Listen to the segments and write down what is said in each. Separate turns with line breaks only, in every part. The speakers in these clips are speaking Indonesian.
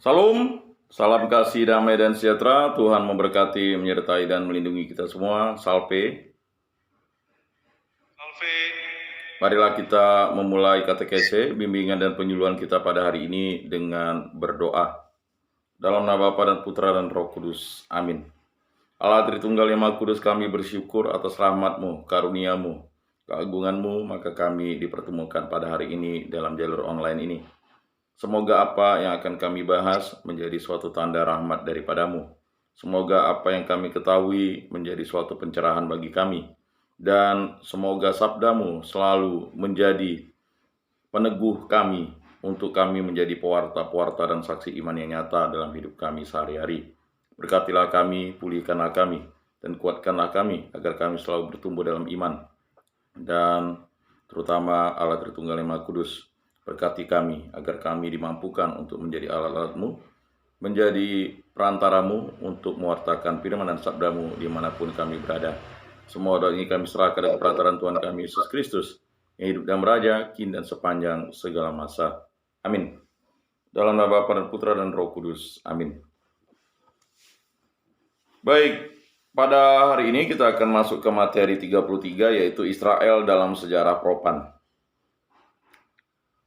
Salam, salam kasih, damai, dan sejahtera. Tuhan memberkati, menyertai, dan melindungi kita semua. Salve. Marilah kita memulai katekese, bimbingan dan penyuluhan kita pada hari ini dengan berdoa. Dalam nama Bapa dan Putra dan Roh Kudus. Amin. Allah Tritunggal yang Maha Kudus, kami bersyukur atas rahmat-Mu, karunia-Mu, keagungan-Mu, maka kami dipertemukan pada hari ini dalam jalur online ini. Semoga apa yang akan kami bahas menjadi suatu tanda rahmat daripadamu. Semoga apa yang kami ketahui menjadi suatu pencerahan bagi kami. Dan semoga sabdamu selalu menjadi peneguh kami untuk kami menjadi pewarta-pewarta dan saksi iman yang nyata dalam hidup kami sehari-hari. Berkatilah kami, pulihkanlah kami, dan kuatkanlah kami agar kami selalu bertumbuh dalam iman. Dan terutama Allah Tritunggal yang Maha Kudus, berkati kami agar kami dimampukan untuk menjadi alat-alat-Mu, menjadi perantara-Mu untuk mewartakan firman dan sabda-Mu dimanapun kami berada. Semua doa ini kami serahkan dari perantaraan Tuhan kami Yesus Kristus, yang hidup dan meraja, kini dan sepanjang segala masa. Amin. Dalam nama Bapa dan Putra dan Roh Kudus. Amin. Baik, pada hari ini kita akan masuk ke materi 33, yaitu Israel dalam sejarah Propan.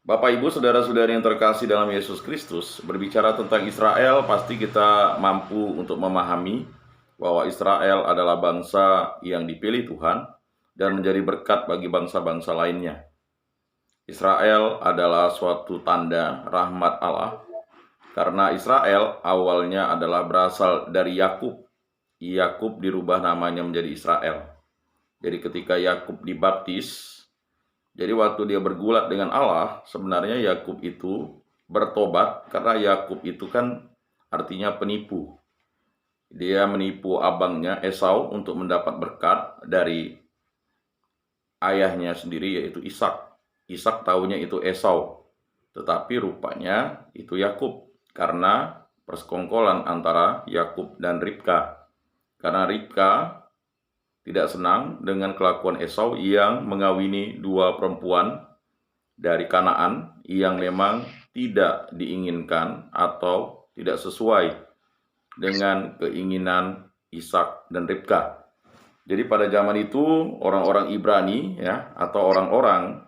Bapak, Ibu, saudara-saudari yang terkasih dalam Yesus Kristus, berbicara tentang Israel, pasti kita mampu untuk memahami bahwa Israel adalah bangsa yang dipilih Tuhan dan menjadi berkat bagi bangsa-bangsa lainnya. Israel adalah suatu tanda rahmat Allah, karena Israel awalnya adalah berasal dari Yakub. Yakub dirubah namanya menjadi Israel. Jadi ketika Yakub dibaptis, jadi waktu dia bergulat dengan Allah, sebenarnya Yakub itu bertobat, karena Yakub itu kan artinya penipu. Dia menipu abangnya Esau untuk mendapat berkat dari ayahnya sendiri, yaitu Ishak. Ishak tahunya itu Esau, tetapi rupanya itu Yakub, karena persekongkolan antara Yakub dan Ribka. Karena Ribka tidak senang dengan kelakuan Esau yang mengawini dua perempuan dari Kanaan yang memang tidak diinginkan atau tidak sesuai dengan keinginan Ishak dan Ribka. Jadi pada zaman itu orang-orang Ibrani atau orang-orang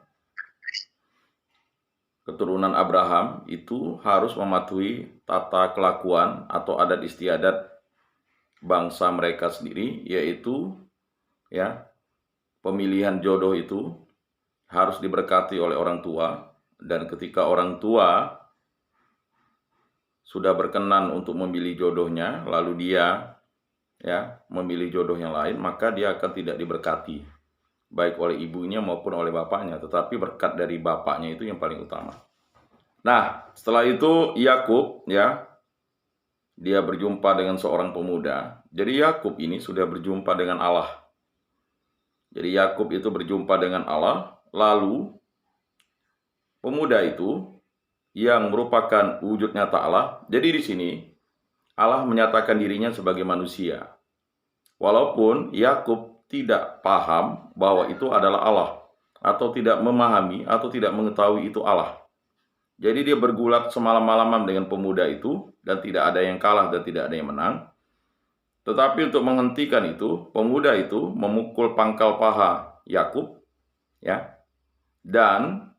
keturunan Abraham itu harus mematuhi tata kelakuan atau adat istiadat bangsa mereka sendiri, yaitu pemilihan jodoh itu harus diberkati oleh orang tua, dan ketika orang tua sudah berkenan untuk memilih jodohnya, lalu dia memilih jodoh yang lain, maka dia akan tidak diberkati, baik oleh ibunya maupun oleh bapaknya, tetapi berkat dari bapaknya itu yang paling utama. Nah, setelah itu Yakub dia berjumpa dengan seorang pemuda. Jadi Yakub ini sudah berjumpa dengan Allah. Jadi Yakub itu berjumpa dengan Allah, lalu pemuda itu yang merupakan wujud nyata Allah. Jadi di sini Allah menyatakan dirinya sebagai manusia. Walaupun Yakub tidak paham bahwa itu adalah Allah, atau tidak memahami atau tidak mengetahui itu Allah. Jadi dia bergulat semalam-malaman dengan pemuda itu, dan tidak ada yang kalah dan tidak ada yang menang. Tetapi untuk menghentikan itu, pemuda itu memukul pangkal paha Yakub, dan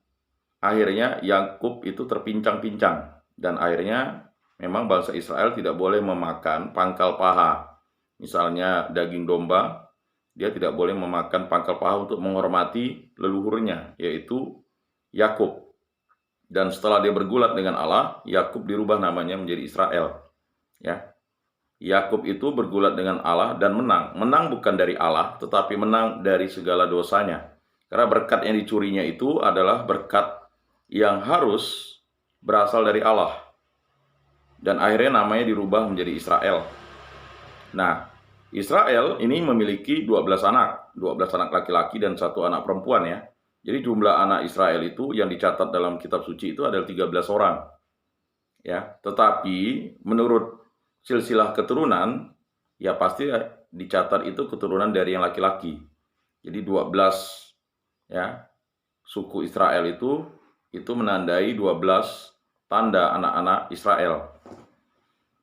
akhirnya Yakub itu terpincang-pincang, dan akhirnya memang bangsa Israel tidak boleh memakan pangkal paha. Misalnya daging domba, dia tidak boleh memakan pangkal paha untuk menghormati leluhurnya, yaitu Yakub. Dan setelah dia bergulat dengan Allah, Yakub dirubah namanya menjadi Israel. Yakub itu bergulat dengan Allah dan menang. Menang bukan dari Allah, tetapi menang dari segala dosanya. Karena berkat yang dicurinya itu adalah berkat yang harus berasal dari Allah. Dan akhirnya namanya dirubah menjadi Israel. Nah, Israel ini memiliki 12 anak. 12 anak laki-laki dan 1 anak perempuan Jadi jumlah anak Israel itu yang dicatat dalam kitab suci itu adalah 13 orang. Tetapi menurut silsilah keturunan, pasti dicatat itu keturunan dari yang laki-laki. Jadi 12 suku Israel itu menandai 12 tanda anak-anak Israel.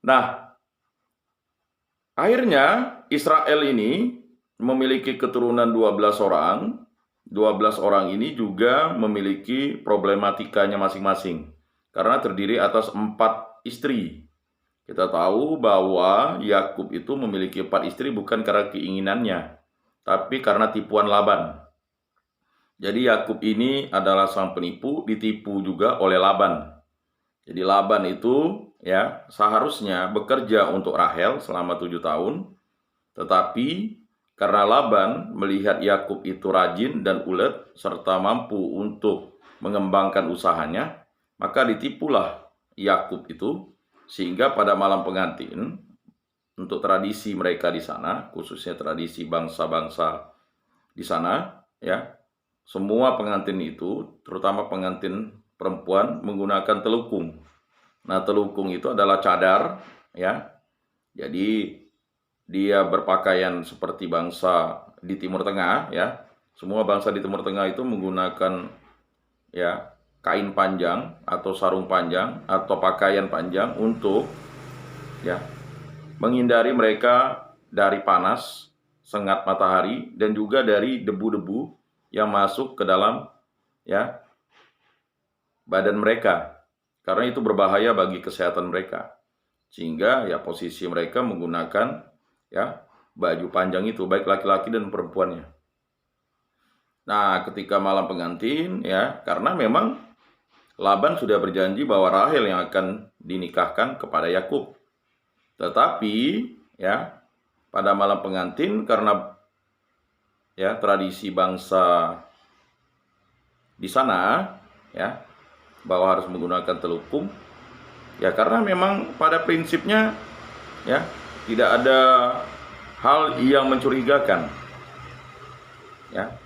Nah, akhirnya Israel ini memiliki keturunan 12 orang. 12 orang ini juga memiliki problematikanya masing-masing. Karena terdiri atas 4 istri. Kita tahu bahwa Yakub itu memiliki 4 istri bukan karena keinginannya, tapi karena tipuan Laban. Jadi Yakub ini adalah sang penipu, ditipu juga oleh Laban. Jadi Laban itu ya seharusnya bekerja untuk Rahel selama 7 tahun, tetapi karena Laban melihat Yakub itu rajin dan ulet serta mampu untuk mengembangkan usahanya, maka ditipulah Yakub itu, sehingga pada malam pengantin untuk tradisi mereka di sana, khususnya tradisi bangsa-bangsa di sana, ya, semua pengantin itu, terutama pengantin perempuan, menggunakan telukung. Nah, telukung itu adalah cadar, ya. Jadi dia berpakaian seperti bangsa di Timur Tengah, ya. Semua bangsa di Timur Tengah itu menggunakan ya kain panjang atau sarung panjang atau pakaian panjang untuk ya menghindari mereka dari panas, sengat matahari, dan juga dari debu-debu yang masuk ke dalam ya badan mereka. Karena itu berbahaya bagi kesehatan mereka. Sehingga ya posisi mereka menggunakan ya baju panjang itu, baik laki-laki dan perempuannya. Nah, ketika malam pengantin ya, karena memang Laban sudah berjanji bahwa Rahel yang akan dinikahkan kepada Yakub. Tetapi ya pada malam pengantin, karena ya tradisi bangsa di sana ya bahwa harus menggunakan telukung, ya karena memang pada prinsipnya ya tidak ada hal yang mencurigakan. Ya.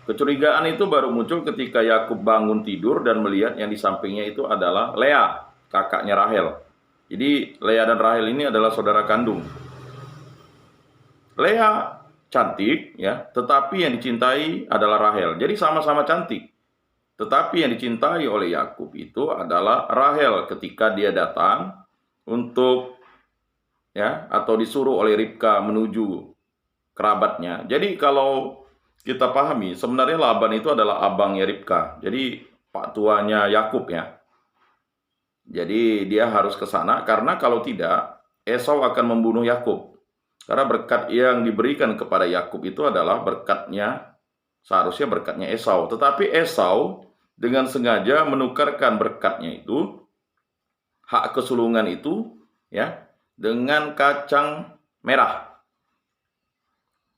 Kecurigaan itu baru muncul ketika Yakub bangun tidur dan melihat yang di sampingnya itu adalah Lea, kakaknya Rahel. Jadi Lea dan Rahel ini adalah saudara kandung. Lea cantik ya, tetapi yang dicintai adalah Rahel. Jadi sama-sama cantik. Tetapi yang dicintai oleh Yakub itu adalah Rahel ketika dia datang untuk ya atau disuruh oleh Ribka menuju kerabatnya. Jadi kalau kita pahami sebenarnya Laban itu adalah abangnya Ribka. Jadi pak tuanya Yakub ya. Jadi dia harus ke sana karena kalau tidak Esau akan membunuh Yakub. Karena berkat yang diberikan kepada Yakub itu adalah berkatnya, seharusnya berkatnya Esau. Tetapi Esau dengan sengaja menukarkan berkatnya itu, hak kesulungan itu ya dengan kacang merah.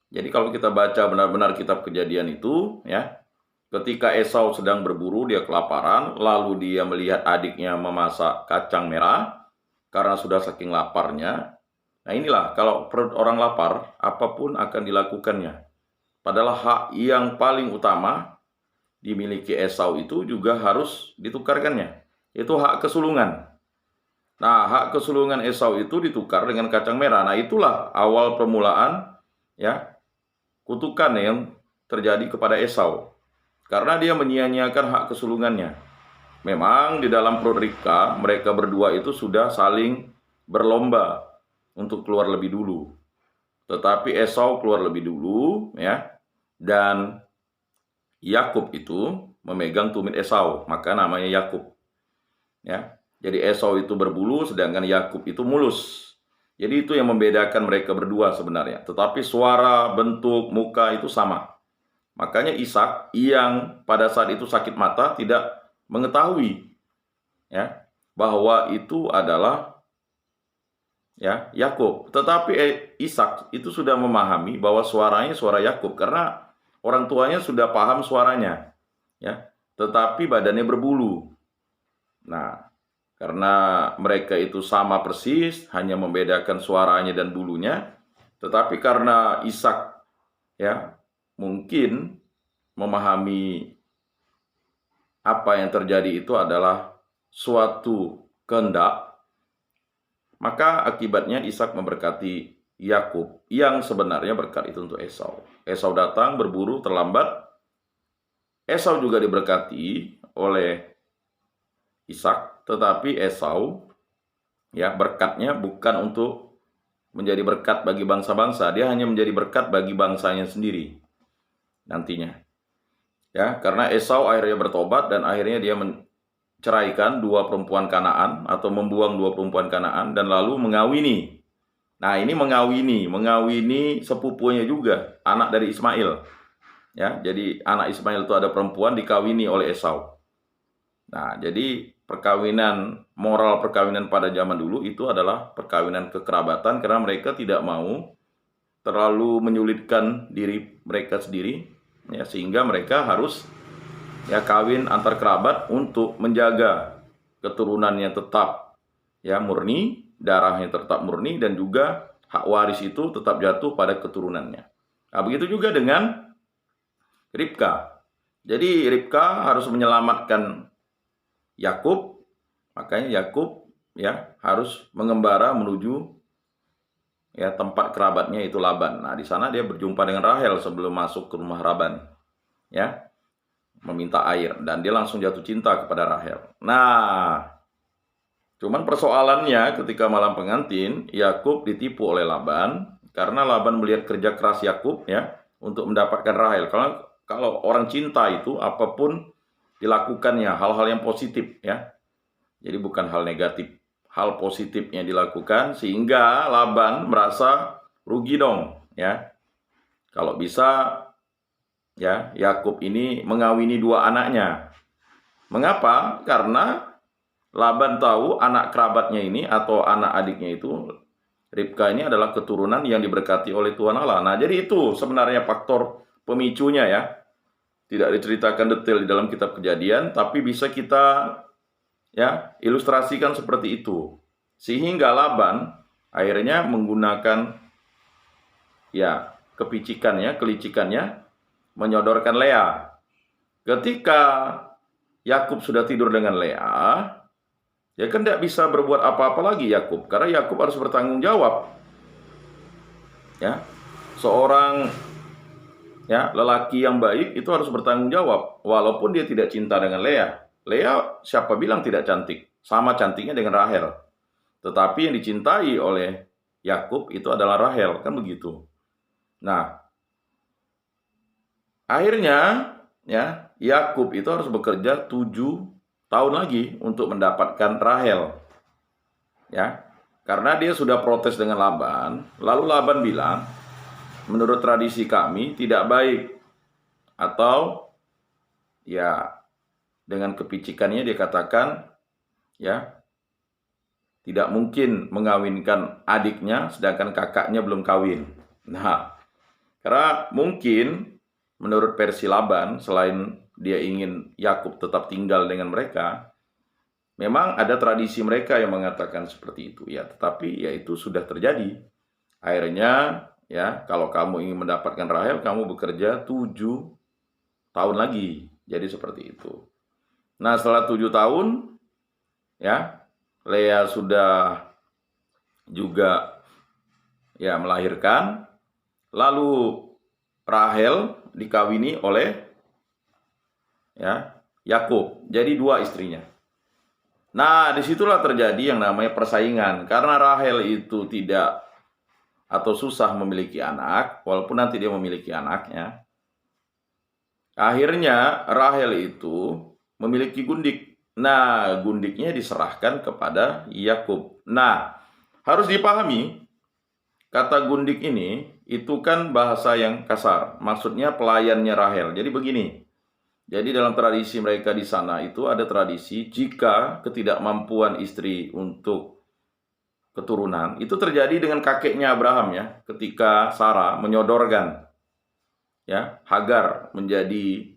Jadi kalau kita baca benar-benar kitab Kejadian itu ya, ketika Esau sedang berburu, dia kelaparan, lalu dia melihat adiknya memasak kacang merah karena sudah saking laparnya. Nah inilah kalau perut orang lapar, apapun akan dilakukannya. Padahal hak yang paling utama dimiliki Esau itu juga harus ditukarkannya, yaitu hak kesulungan. Nah, hak kesulungan Esau itu ditukar dengan kacang merah. Nah, itulah awal permulaan ya kutukan yang terjadi kepada Esau. Karena dia menyia-nyiakan hak kesulungannya. Memang di dalam perut Ribka, mereka berdua itu sudah saling berlomba untuk keluar lebih dulu. Tetapi Esau keluar lebih dulu ya. Dan Yakub itu memegang tumit Esau, maka namanya Yakub. Ya. Jadi Esau itu berbulu, sedangkan Yakub itu mulus. Jadi itu yang membedakan mereka berdua sebenarnya. Tetapi suara, bentuk, muka itu sama. Makanya Ishak yang pada saat itu sakit mata tidak mengetahui ya bahwa itu adalah ya Yakub. Tetapi Ishak itu sudah memahami bahwa suaranya suara Yakub karena orang tuanya sudah paham suaranya. Ya. Tetapi badannya berbulu. Nah, karena mereka itu sama persis, hanya membedakan suaranya dan bulunya. Tetapi karena Ishak ya mungkin memahami apa yang terjadi itu adalah suatu kehendak, maka akibatnya Ishak memberkati Yakub yang sebenarnya berkat itu untuk Esau. Esau datang berburu terlambat. Esau juga diberkati oleh Ishak, tetapi Esau Ya, berkatnya bukan untuk menjadi berkat bagi bangsa-bangsa, dia hanya menjadi berkat bagi bangsanya sendiri nantinya. Ya, karena Esau akhirnya bertobat dan akhirnya dia menceraikan dua perempuan Kanaan atau membuang dua perempuan Kanaan dan lalu mengawini. Nah, ini mengawini sepupunya juga, anak dari Ismail. Ya, jadi anak Ismail itu ada perempuan dikawini oleh Esau. Nah, jadi moral perkawinan pada zaman dulu itu adalah perkawinan kekerabatan karena mereka tidak mau terlalu menyulitkan diri mereka sendiri, ya, sehingga mereka harus ya kawin antar kerabat untuk menjaga keturunannya tetap ya murni, darahnya tetap murni dan juga hak waris itu tetap jatuh pada keturunannya. Nah, begitu juga dengan Ribka. Jadi Ribka harus menyelamatkan Yakub, makanya Yakub ya harus mengembara menuju ya tempat kerabatnya itu Laban. Nah, di sana dia berjumpa dengan Rahel sebelum masuk ke rumah Laban. Ya, meminta air dan dia langsung jatuh cinta kepada Rahel. Nah, cuman persoalannya ketika malam pengantin, Yakub ditipu oleh Laban karena Laban melihat kerja keras Yakub ya untuk mendapatkan Rahel. Kalau orang cinta itu apapun dilakukannya hal-hal yang positif ya. Jadi bukan hal negatif, hal positifnya dilakukan sehingga Laban merasa rugi dong ya. Kalau bisa ya Yakub ini mengawini dua anaknya. Mengapa? Karena Laban tahu anak kerabatnya ini atau anak adiknya itu Ribka ini adalah keturunan yang diberkati oleh Tuhan Allah. Nah, jadi itu sebenarnya faktor pemicunya ya. Tidak diceritakan detail di dalam kitab Kejadian, tapi bisa kita ya ilustrasikan seperti itu. Sehingga Laban akhirnya menggunakan ya kelicikannya menyodorkan Lea. Ketika Yakub sudah tidur dengan Lea, ya kan tidak bisa berbuat apa-apa lagi Yakub, karena Yakub harus bertanggung jawab. Ya, seorang ya lelaki yang baik itu harus bertanggung jawab, walaupun dia tidak cinta dengan Lea. Lea siapa bilang tidak cantik? Sama cantiknya dengan Rahel. Tetapi yang dicintai oleh Yakub itu adalah Rahel, kan begitu. Nah, akhirnya ya Yakub itu harus bekerja 7 tahun lagi untuk mendapatkan Rahel. Ya. Karena dia sudah protes dengan Laban, lalu Laban bilang, menurut tradisi kami tidak baik, atau ya dengan kepicikannya dia katakan ya tidak mungkin mengawinkan adiknya sedangkan kakaknya belum kawin. Nah, karena mungkin menurut versi Laban, selain dia ingin Yakub tetap tinggal dengan mereka, memang ada tradisi mereka yang mengatakan seperti itu ya, tetapi ya itu sudah terjadi. Akhirnya ya, kalau kamu ingin mendapatkan Rahel, kamu bekerja 7 tahun lagi. Jadi seperti itu. Nah, setelah 7 tahun, ya, Lea sudah juga ya melahirkan. Lalu Rahel dikawini oleh ya Yakub. Jadi 2 istrinya. Nah, disitulah terjadi yang namanya persaingan. Karena Rahel itu tidak atau susah memiliki anak, walaupun nanti dia memiliki anaknya. Akhirnya Rahel itu memiliki gundik. Nah, gundiknya diserahkan kepada Yakub. Nah, harus dipahami, kata gundik ini itu kan bahasa yang kasar. Maksudnya pelayannya Rahel. Jadi begini. Jadi dalam tradisi mereka di sana itu ada tradisi jika ketidakmampuan istri untuk keturunan itu terjadi dengan kakeknya Abraham ya, ketika Sarah menyodorkan ya Hagar menjadi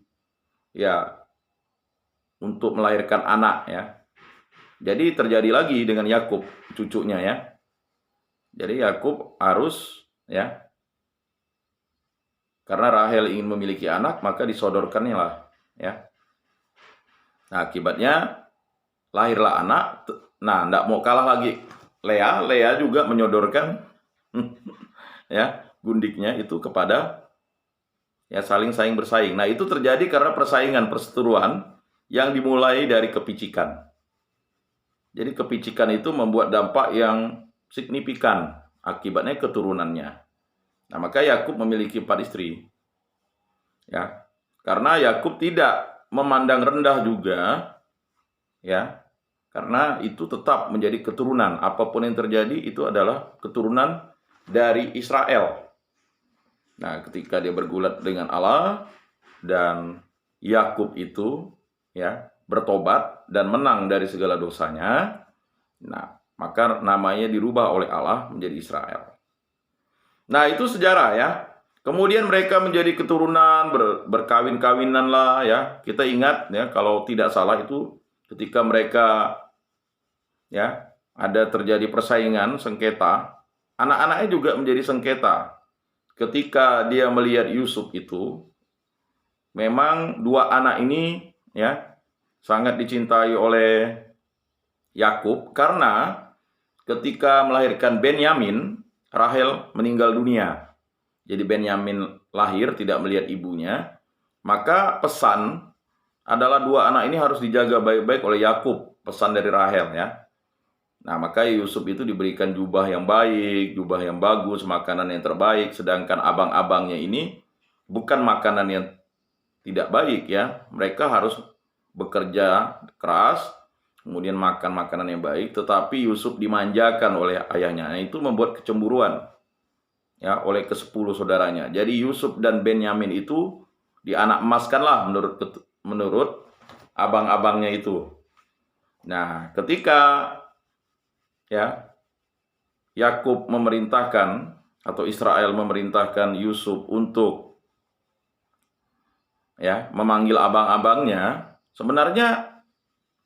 ya untuk melahirkan anak ya. Jadi terjadi lagi dengan Yakub cucunya ya. Jadi Yakub harus ya, karena Rahel ingin memiliki anak maka disodorkannya lah ya. Nah, akibatnya lahirlah anak. Nah, tidak mau kalah lagi Lea juga menyodorkan ya gundiknya itu kepada ya saling bersaing. Nah, itu terjadi karena persaingan perseteruan yang dimulai dari kepicikan. Jadi kepicikan itu membuat dampak yang signifikan, akibatnya keturunannya. Nah, maka Yakub memiliki 4 istri. Ya. Karena Yakub tidak memandang rendah juga, ya. Karena itu tetap menjadi keturunan. Apapun yang terjadi itu adalah keturunan dari Israel. Nah, ketika dia bergulat dengan Allah dan Yakub itu ya bertobat dan menang dari segala dosanya, nah, maka namanya dirubah oleh Allah menjadi Israel. Nah, itu sejarah ya. Kemudian mereka menjadi keturunan, berkawin-kawinan lah ya. Kita ingat ya, kalau tidak salah itu ketika mereka ya ada terjadi persaingan sengketa, anak-anaknya juga menjadi sengketa. Ketika dia melihat Yusuf itu, memang dua anak ini ya sangat dicintai oleh Yakub karena ketika melahirkan Benyamin, Rahel meninggal dunia. Jadi Benyamin lahir tidak melihat ibunya, maka pesan adalah dua anak ini harus dijaga baik-baik oleh Yakub, pesan dari Rahel ya. Nah, maka Yusuf itu diberikan jubah yang baik, jubah yang bagus, makanan yang terbaik, sedangkan abang-abangnya ini bukan makanan yang tidak baik ya. Mereka harus bekerja keras, kemudian makan makanan yang baik, tetapi Yusuf dimanjakan oleh ayahnya. Nah, itu membuat kecemburuan ya oleh ke-10 saudaranya. Jadi Yusuf dan Benyamin itu dianak emaskanlah menurut abang-abangnya itu. Nah, ketika ya Yakub memerintahkan atau Israel memerintahkan Yusuf untuk ya memanggil abang-abangnya, sebenarnya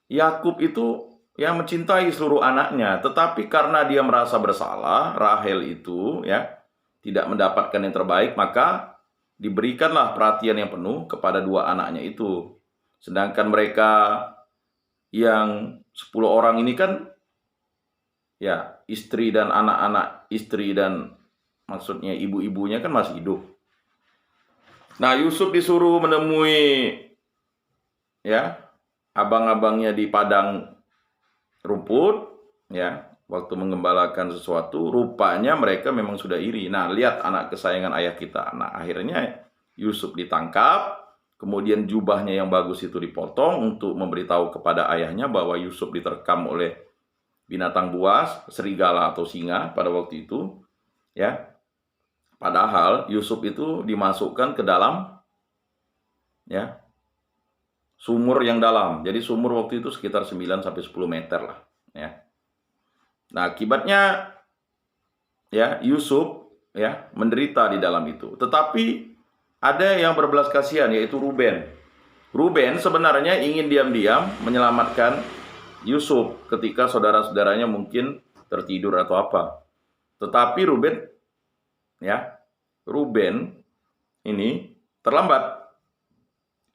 Yakub itu yang mencintai seluruh anaknya, tetapi karena dia merasa bersalah, Rahel itu ya tidak mendapatkan yang terbaik, maka diberikanlah perhatian yang penuh kepada dua anaknya itu. Sedangkan mereka yang 10 orang ini kan ya istri dan anak-anak istri dan maksudnya ibu-ibunya kan masih hidup. Nah, Yusuf disuruh menemui ya abang-abangnya di padang rumput ya waktu menggembalakan sesuatu. Rupanya mereka memang sudah iri. Nah, lihat anak kesayangan ayah kita. Nah, akhirnya Yusuf ditangkap, kemudian jubahnya yang bagus itu dipotong untuk memberitahu kepada ayahnya bahwa Yusuf diterkam oleh binatang buas, serigala atau singa pada waktu itu ya. Padahal Yusuf itu dimasukkan ke dalam ya sumur yang dalam. Jadi sumur waktu itu sekitar 9 sampai 10 meter lah ya. Nah, akibatnya ya Yusuf ya menderita di dalam itu. Tetapi ada yang berbelas kasihan yaitu Ruben. Ruben sebenarnya ingin diam-diam menyelamatkan Yusuf ketika saudara-saudaranya mungkin tertidur atau apa. Tetapi Ruben ini terlambat.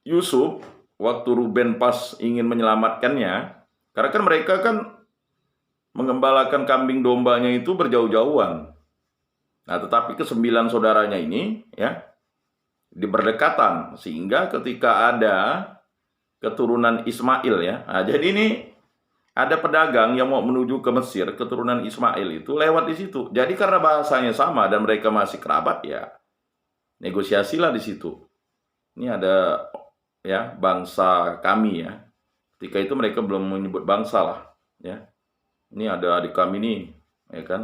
Yusuf waktu Ruben pas ingin menyelamatkannya, karena kan mereka kan mengembalakan kambing dombanya itu berjauh-jauhan. Nah, tetapi ke-9 saudaranya ini ya berdekatan, sehingga ketika ada keturunan Ismail ya. Nah, jadi ini ada pedagang yang mau menuju ke Mesir, keturunan Ismail itu lewat di situ. Jadi karena bahasanya sama dan mereka masih kerabat ya, negosiasilah di situ. Ini ada ya bangsa kami ya. Ketika itu mereka belum menyebut bangsa lah ya. Ini ada adik kami nih, ya kan?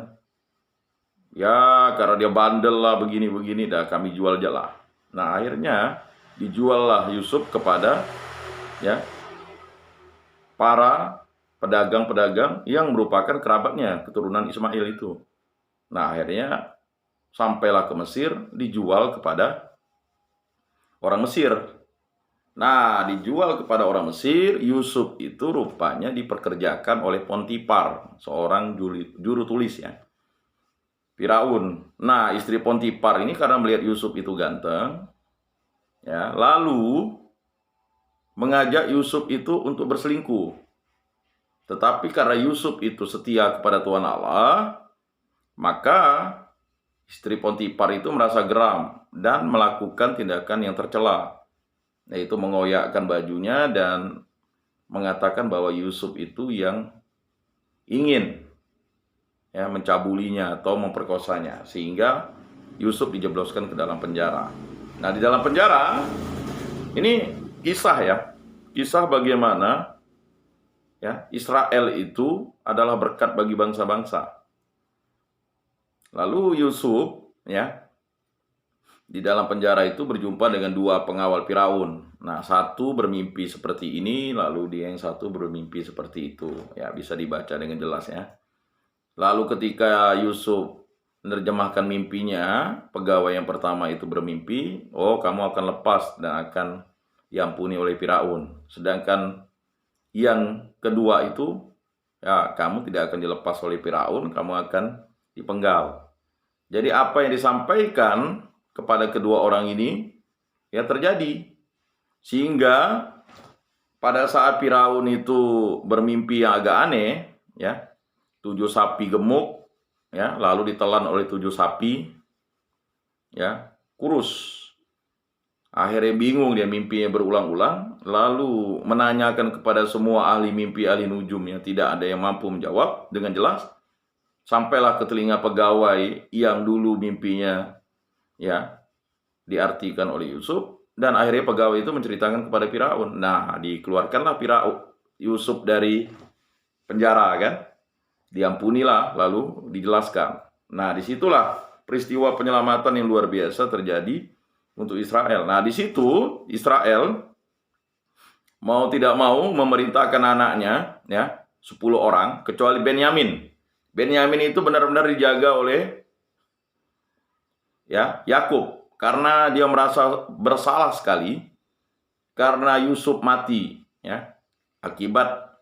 Ya, karena dia bandel lah begini-begini, dah kami jual aja lah. Nah, akhirnya dijuallah Yusuf kepada ya para pedagang-pedagang yang merupakan kerabatnya, keturunan Ismail itu. Nah, akhirnya sampailah ke Mesir, dijual kepada orang Mesir. Nah, dijual kepada orang Mesir, Yusuf itu rupanya diperkerjakan oleh Potifar, seorang juru tulis ya, Firaun. Nah, istri Potifar ini karena melihat Yusuf itu ganteng, ya, lalu mengajak Yusuf itu untuk berselingkuh. Tetapi karena Yusuf itu setia kepada Tuhan Allah, maka istri Potifar itu merasa geram dan melakukan tindakan yang tercela, yaitu mengoyakkan bajunya dan mengatakan bahwa Yusuf itu yang ingin ya mencabulinya atau memperkosanya, sehingga Yusuf dijebloskan ke dalam penjara. Nah, di dalam penjara ini kisah ya, kisah bagaimana ya Israel itu adalah berkat bagi bangsa-bangsa. Lalu Yusuf ya di dalam penjara itu berjumpa dengan dua pengawal Firaun. Nah, satu bermimpi seperti ini, lalu dia yang satu bermimpi seperti itu. Ya, bisa dibaca dengan jelas ya. Lalu ketika Yusuf menerjemahkan mimpinya, pegawai yang pertama itu bermimpi, oh kamu akan lepas dan akan diampuni oleh Firaun. Sedangkan yang kedua itu, ya kamu tidak akan dilepas oleh Firaun, kamu akan dipenggal. Jadi apa yang disampaikan kepada kedua orang ini ya terjadi, sehingga pada saat Firaun itu bermimpi yang agak aneh ya, 7 sapi gemuk ya lalu ditelan oleh 7 sapi ya kurus. Akhirnya bingung, dia mimpinya berulang-ulang, lalu menanyakan kepada semua ahli mimpi, ahli nujum, yang tidak ada yang mampu menjawab dengan jelas. Sampailah ke telinga pegawai yang dulu mimpinya ya diartikan oleh Yusuf, dan akhirnya pegawai itu menceritakan kepada Firaun. Nah, dikeluarkanlah Yusuf dari penjara kan, diampunilah, lalu dijelaskan. Nah, disitulah peristiwa penyelamatan yang luar biasa terjadi untuk Israel. Nah, di situ Israel mau tidak mau memerintahkan anaknya ya 10 orang kecuali Benyamin. Benyamin itu benar-benar dijaga oleh ya Yakub, karena dia merasa bersalah sekali karena Yusuf mati ya akibat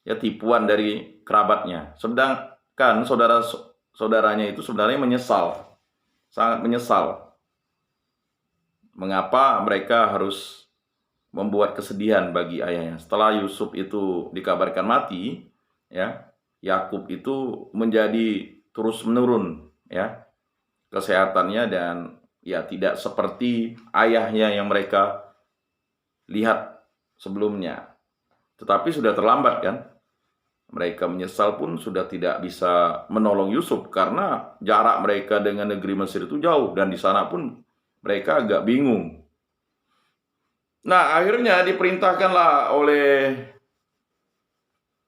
ya tipuan dari kerabatnya. Sedangkan saudara-saudaranya itu sebenarnya menyesal, sangat menyesal. Mengapa mereka harus membuat kesedihan bagi ayahnya? Setelah Yusuf itu dikabarkan mati, ya Yakub itu menjadi terus menurun ya kesehatannya, dan ya tidak seperti ayahnya yang mereka lihat sebelumnya. Tetapi sudah terlambat kan? Mereka menyesal pun sudah tidak bisa menolong Yusuf karena jarak mereka dengan negeri Mesir itu jauh, dan di sana pun mereka agak bingung. Nah, akhirnya diperintahkanlah oleh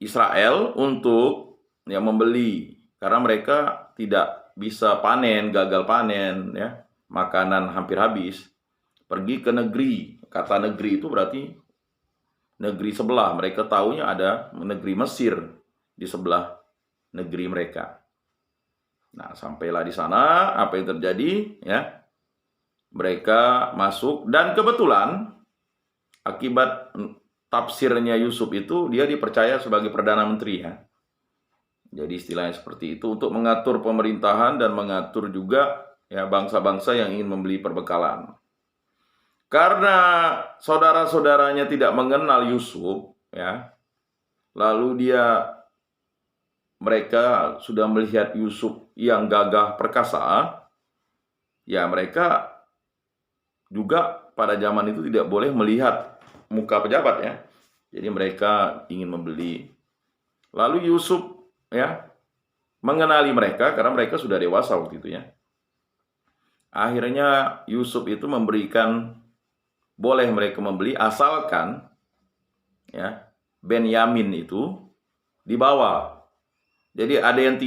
Israel untuk ya membeli, karena mereka tidak bisa panen, gagal panen ya, makanan hampir habis. Pergi ke negeri, kata negeri itu berarti negeri sebelah. Mereka taunya ada negeri Mesir di sebelah negeri mereka. Nah, sampailah di sana, apa yang terjadi ya? Mereka masuk, dan kebetulan akibat tafsirnya Yusuf itu dia dipercaya sebagai Perdana Menteri ya. Jadi istilahnya seperti itu, untuk mengatur pemerintahan dan mengatur juga ya bangsa-bangsa yang ingin membeli perbekalan. Karena saudara-saudaranya tidak mengenal Yusuf ya, lalu mereka sudah melihat Yusuf yang gagah perkasa, ya mereka juga pada zaman itu tidak boleh melihat muka pejabat ya. Jadi mereka ingin membeli. Lalu Yusuf ya mengenali mereka karena mereka sudah dewasa waktu itu ya. Akhirnya Yusuf itu memberikan, boleh mereka membeli asalkan ya Benyamin itu dibawa. Jadi ada yang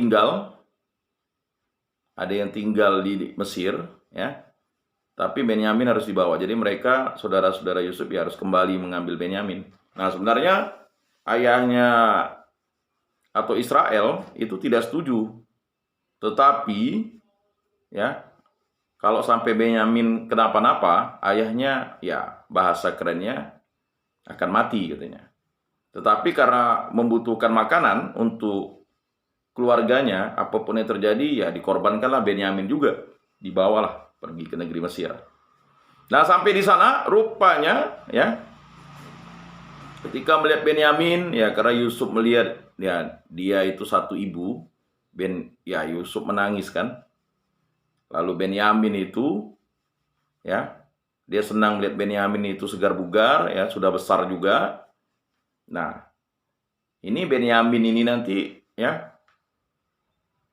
tinggal di Mesir ya. Tapi Benyamin harus dibawa. Jadi mereka, saudara-saudara Yusuf ya harus kembali mengambil Benyamin. Nah, sebenarnya ayahnya atau Israel itu tidak setuju. Tetapi ya kalau sampai Benyamin kenapa-napa, ayahnya ya bahasa kerennya akan mati katanya. Tetapi karena membutuhkan makanan untuk keluarganya, apapun yang terjadi ya dikorbankanlah Benyamin juga, dibawalah pergi ke negeri Mesir. Nah, sampai di sana rupanya ya ketika melihat Benyamin ya, karena Yusuf melihat ya dia itu satu ibu, Yusuf menangis kan. Lalu Benyamin itu ya dia senang melihat Benyamin itu segar bugar ya, sudah besar juga. Nah, ini Benyamin ini nanti ya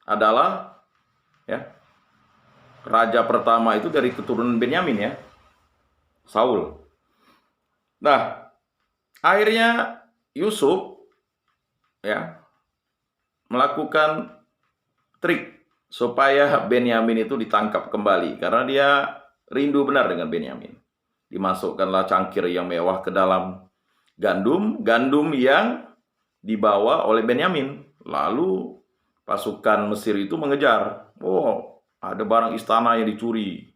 adalah ya raja pertama itu dari keturunan Benyamin, ya, Saul. Nah, akhirnya Yusuf ya melakukan trik supaya Benyamin itu ditangkap kembali karena dia rindu benar dengan Benyamin. Dimasukkanlah cangkir yang mewah ke dalam gandum yang dibawa oleh Benyamin. Lalu pasukan Mesir itu mengejar. Oh, ada barang istana yang dicuri.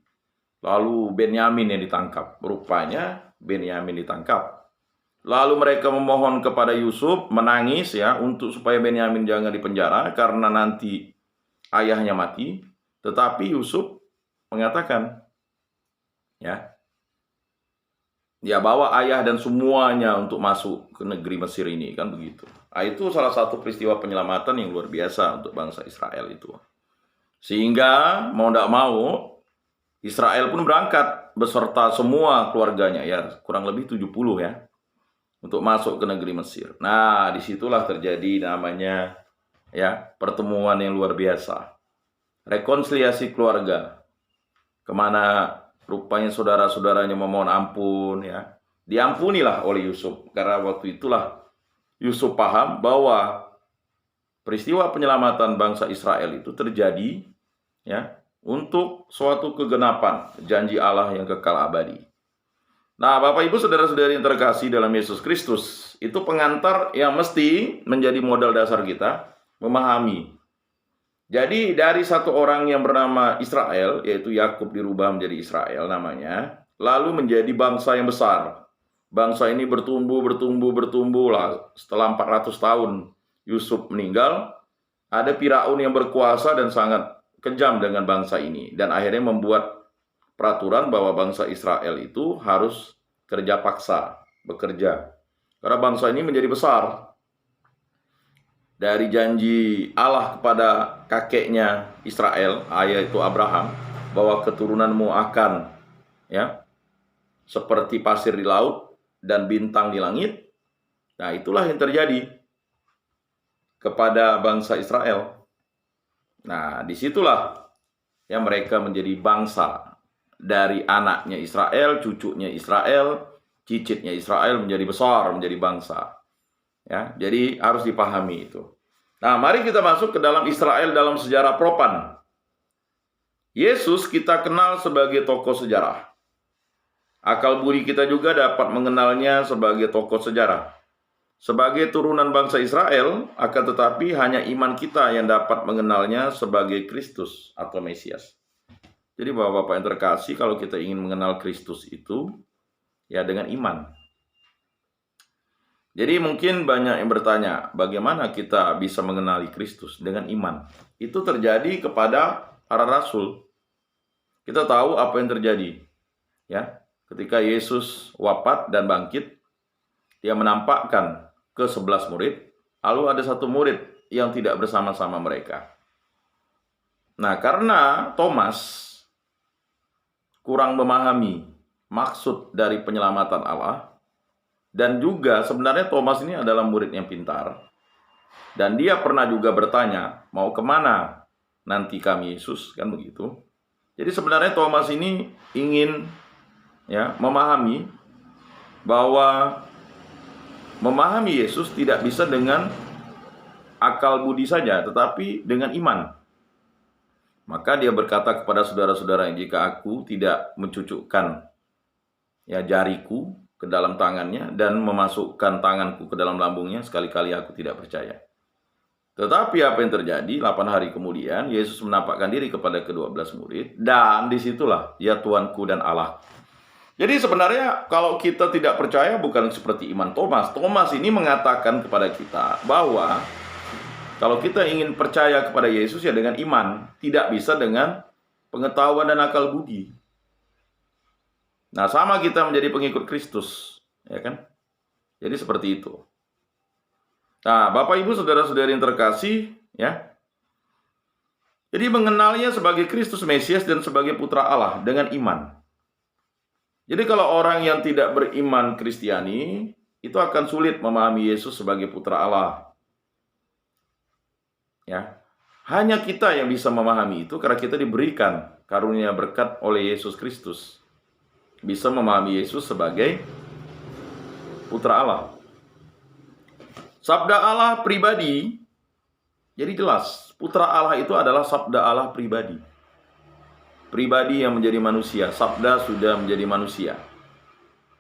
Lalu Benyamin yang ditangkap. Rupanya Benyamin ditangkap. Lalu mereka memohon kepada Yusuf, menangis ya, untuk supaya Benyamin jangan dipenjara karena nanti ayahnya mati. Tetapi Yusuf mengatakan, ya, dia bawa ayah dan semuanya untuk masuk ke negeri Mesir ini, kan begitu. Nah, itu salah satu peristiwa penyelamatan yang luar biasa untuk bangsa Israel itu. Sehingga mau tidak mau Israel pun berangkat beserta semua keluarganya, ya kurang lebih 70 ya, untuk masuk ke negeri Mesir. Nah, disitulah terjadi namanya ya pertemuan yang luar biasa, rekonsiliasi keluarga, kemana rupanya saudara-saudaranya memohon ampun, ya diampunilah oleh Yusuf, karena waktu itulah Yusuf paham bahwa peristiwa penyelamatan bangsa Israel itu terjadi ya untuk suatu kegenapan janji Allah yang kekal abadi. Nah, Bapak Ibu saudara-saudari yang terkasih dalam Yesus Kristus, itu pengantar yang mesti menjadi modal dasar kita memahami. Jadi dari satu orang yang bernama Israel, yaitu Yakub dirubah menjadi Israel namanya, lalu menjadi bangsa yang besar. Bangsa ini bertumbuh lah. Setelah 400 tahun Yusuf meninggal, ada Firaun yang berkuasa dan sangat kejam dengan bangsa ini. Dan akhirnya membuat peraturan bahwa bangsa Israel itu harus kerja paksa, bekerja. Karena bangsa ini menjadi besar. Dari janji Allah kepada kakeknya Israel, yaitu Abraham, bahwa keturunanmu akan ya seperti pasir di laut dan bintang di langit. Nah, itulah yang terjadi kepada bangsa Israel. Nah, disitulah yang mereka menjadi bangsa. Dari anaknya Israel, cucunya Israel, cicitnya Israel menjadi besar, menjadi bangsa. Ya, jadi harus dipahami itu. Nah, mari kita masuk ke dalam Israel dalam sejarah propan. Yesus kita kenal sebagai tokoh sejarah. Akal budi kita juga dapat mengenalnya sebagai tokoh sejarah. Sebagai turunan bangsa Israel, akan tetapi hanya iman kita yang dapat mengenalnya sebagai Kristus atau Mesias. Jadi Bapak-Bapak yang terkasih, kalau kita ingin mengenal Kristus itu, ya dengan iman. Jadi mungkin banyak yang bertanya, bagaimana kita bisa mengenali Kristus dengan iman? Itu terjadi kepada para rasul. Kita tahu apa yang terjadi. Ya, ketika Yesus wafat dan bangkit, dia menampakkan ke 11 murid, lalu ada satu murid yang tidak bersama-sama mereka. Nah, karena Thomas kurang memahami maksud dari penyelamatan Allah, dan juga sebenarnya Thomas ini adalah murid yang pintar. Dan dia pernah juga bertanya, mau kemana nanti kami Yesus, kan begitu. Jadi sebenarnya Thomas ini ingin ya memahami bahwa memahami Yesus tidak bisa dengan akal budi saja, tetapi dengan iman. Maka dia berkata kepada saudara-saudara, jika aku tidak mencucukkan ya jariku ke dalam tangannya dan memasukkan tanganku ke dalam lambungnya, sekali-kali aku tidak percaya. Tetapi apa yang terjadi? 8 hari kemudian Yesus menampakkan diri kepada ke-12 murid, dan disitulah ya Tuanku dan Allah. Jadi sebenarnya kalau kita tidak percaya bukan seperti iman Thomas. Thomas ini mengatakan kepada kita bahwa kalau kita ingin percaya kepada Yesus ya dengan iman, tidak bisa dengan pengetahuan dan akal budi. Nah, sama kita menjadi pengikut Kristus, ya kan? Jadi seperti itu. Nah, Bapak Ibu saudara-saudari yang terkasih, ya. Jadi mengenalnya sebagai Kristus Mesias dan sebagai putra Allah dengan iman. Jadi kalau orang yang tidak beriman Kristiani, itu akan sulit memahami Yesus sebagai putra Allah. Ya, hanya kita yang bisa memahami itu karena kita diberikan karunia berkat oleh Yesus Kristus. Bisa memahami Yesus sebagai putra Allah. Sabda Allah pribadi, jadi jelas, putra Allah itu adalah sabda Allah pribadi. Pribadi yang menjadi manusia, sabda sudah menjadi manusia.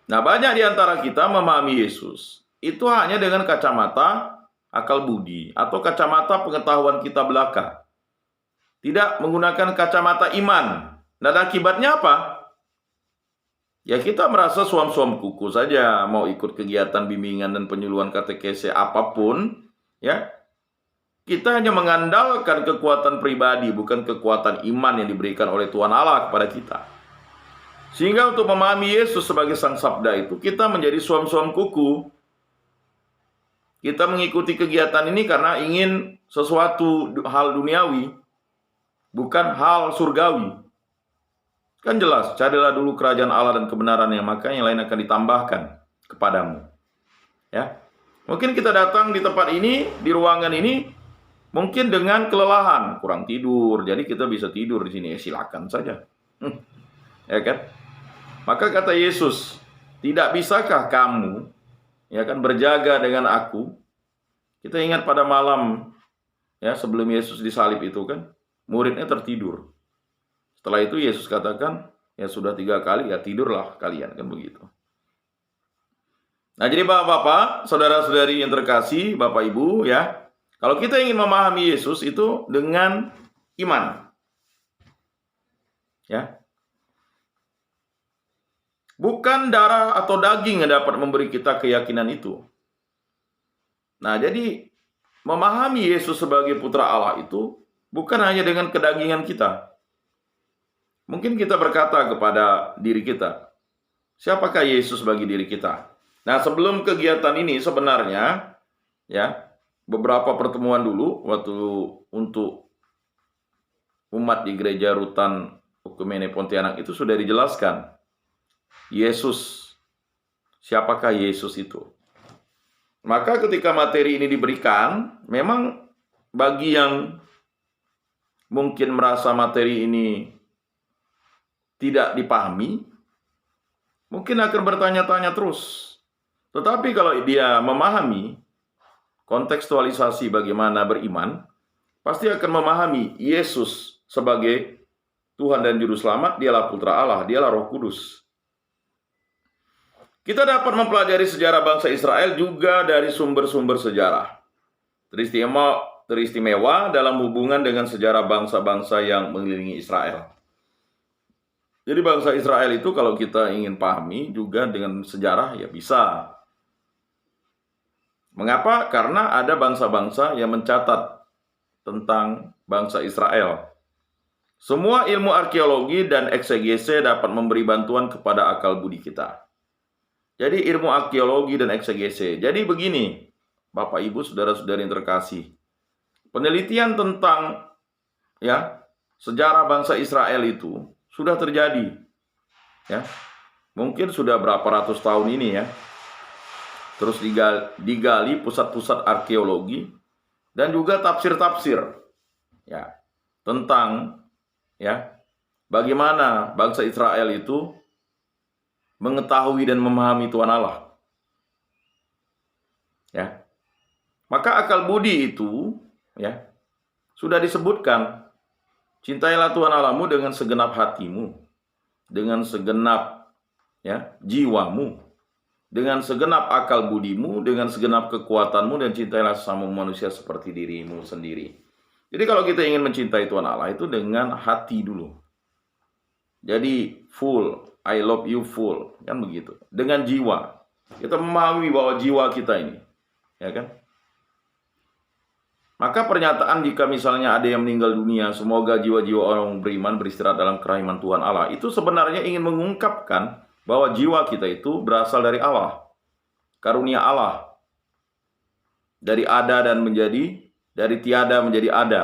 Nah, banyak di antara kita memahami Yesus itu hanya dengan kacamata akal budi atau kacamata pengetahuan kita belaka. Tidak menggunakan kacamata iman. Dan akibatnya apa? Ya, kita merasa suam-suam kuku saja, mau ikut kegiatan bimbingan dan penyuluhan katekese apapun, ya. Kita hanya mengandalkan kekuatan pribadi, bukan kekuatan iman yang diberikan oleh Tuhan Allah kepada kita. Sehingga untuk memahami Yesus sebagai Sang Sabda itu, kita menjadi suam-suam kuku. Kita mengikuti kegiatan ini karena ingin sesuatu hal duniawi, bukan hal surgawi. Kan jelas, carilah dulu kerajaan Allah dan kebenarannya, maka yang lain akan ditambahkan kepadamu. Ya. Mungkin kita datang di tempat ini, di ruangan ini, mungkin dengan kelelahan, kurang tidur, jadi kita bisa tidur di sini, ya silakan saja. Ya kan? Maka kata Yesus, tidak bisakah kamu ya kan berjaga dengan aku? Kita ingat pada malam ya sebelum Yesus disalib itu kan, muridnya tertidur. Setelah itu Yesus katakan, ya sudah 3 kali, ya tidurlah kalian, kan begitu. Nah, jadi Bapak-bapak, saudara-saudari yang terkasih, Bapak Ibu ya, kalau kita ingin memahami Yesus itu dengan iman. Ya. Bukan darah atau daging yang dapat memberi kita keyakinan itu. Nah, jadi memahami Yesus sebagai putra Allah itu bukan hanya dengan kedagingan kita. Mungkin kita berkata kepada diri kita, siapakah Yesus bagi diri kita? Nah, sebelum kegiatan ini sebenarnya, ya, beberapa pertemuan dulu, waktu untuk umat di gereja Rutan Okumene Pontianak itu sudah dijelaskan. Yesus, siapakah Yesus itu? Maka ketika materi ini diberikan, memang bagi yang mungkin merasa materi ini tidak dipahami, mungkin akan bertanya-tanya terus. Tetapi kalau dia memahami kontekstualisasi bagaimana beriman, pasti akan memahami Yesus sebagai Tuhan dan Juru Selamat, dialah Putra Allah, dialah Roh Kudus. Kita dapat mempelajari sejarah bangsa Israel juga dari sumber-sumber sejarah. Teristimewa dalam hubungan dengan sejarah bangsa-bangsa yang mengelilingi Israel. Jadi bangsa Israel itu kalau kita ingin pahami juga dengan sejarah ya bisa. Mengapa? Karena ada bangsa-bangsa yang mencatat tentang bangsa Israel. Semua ilmu arkeologi dan eksegese dapat memberi bantuan kepada akal budi kita. Jadi ilmu arkeologi dan eksegese. Jadi begini, Bapak Ibu, saudara-saudari yang terkasih. Penelitian tentang ya sejarah bangsa Israel itu sudah terjadi. Ya. Mungkin sudah berapa ratus tahun ini ya. Terus digali pusat-pusat arkeologi dan juga tafsir-tafsir ya tentang ya bagaimana bangsa Israel itu mengetahui dan memahami Tuhan Allah. Ya. Maka akal budi itu ya sudah disebutkan, cintailah Tuhan Allahmu dengan segenap hatimu, dengan segenap ya jiwamu, dengan segenap akal budimu, dengan segenap kekuatanmu, dan cintailah sesama manusia seperti dirimu sendiri. Jadi kalau kita ingin mencintai Tuhan Allah itu dengan hati dulu. Jadi full, I love you full, kan begitu. Dengan jiwa. Kita memahami bahwa jiwa kita ini, ya kan? Maka pernyataan jika misalnya ada yang meninggal dunia, semoga jiwa-jiwa orang beriman beristirahat dalam kerahiman Tuhan Allah, itu sebenarnya ingin mengungkapkan bahwa jiwa kita itu berasal dari Allah. Karunia Allah. Dari ada dan menjadi, dari tiada menjadi ada.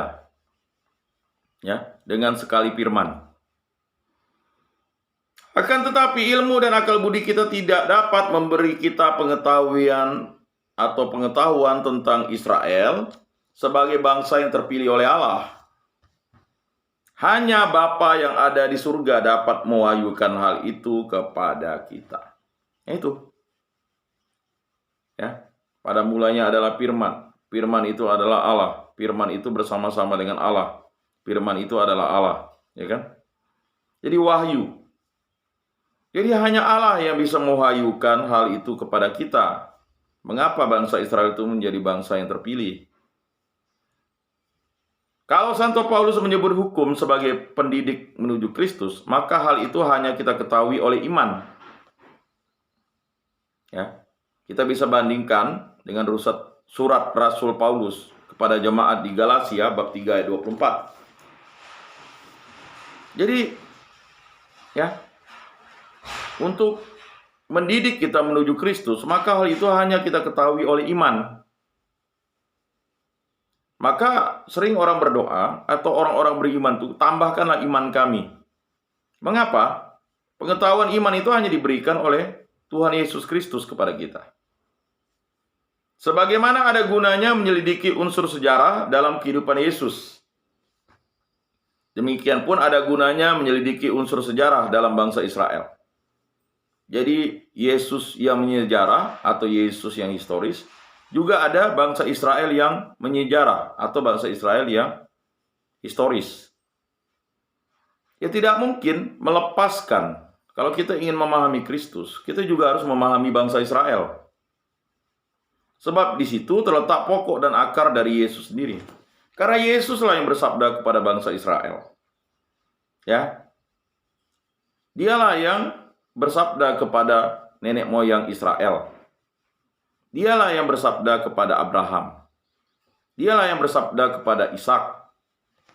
Ya, dengan sekali firman. Akan tetapi ilmu dan akal budi kita tidak dapat memberi kita pengetahuan atau pengetahuan tentang Israel sebagai bangsa yang terpilih oleh Allah. Hanya Bapa yang ada di surga dapat mewahyukan hal itu kepada kita. Itu. Ya. Pada mulanya adalah firman. Firman itu adalah Allah. Firman itu bersama-sama dengan Allah. Firman itu adalah Allah, ya kan? Jadi wahyu. Jadi hanya Allah yang bisa mewahyukan hal itu kepada kita. Mengapa bangsa Israel itu menjadi bangsa yang terpilih? Kalau Santo Paulus menyebut hukum sebagai pendidik menuju Kristus, maka hal itu hanya kita ketahui oleh iman. Ya, kita bisa bandingkan dengan surat Rasul Paulus kepada jemaat di Galatia bab 3 ayat 24. Jadi, ya, untuk mendidik kita menuju Kristus, maka hal itu hanya kita ketahui oleh iman. Maka sering orang berdoa atau orang-orang beriman itu, tambahkanlah iman kami. Mengapa? Pengetahuan iman itu hanya diberikan oleh Tuhan Yesus Kristus kepada kita. Sebagaimana ada gunanya menyelidiki unsur sejarah dalam kehidupan Yesus, demikian pun ada gunanya menyelidiki unsur sejarah dalam bangsa Israel. Jadi Yesus yang menyejarah atau Yesus yang historis, juga ada bangsa Israel yang menyejarah atau bangsa Israel yang historis. Ya tidak mungkin melepaskan. Kalau kita ingin memahami Kristus, kita juga harus memahami bangsa Israel. Sebab di situ terletak pokok dan akar dari Yesus sendiri. Karena Yesuslah yang bersabda kepada bangsa Israel. Ya. Dialah yang bersabda kepada nenek moyang Israel. Dialah yang bersabda kepada Abraham. Dialah yang bersabda kepada Ishak.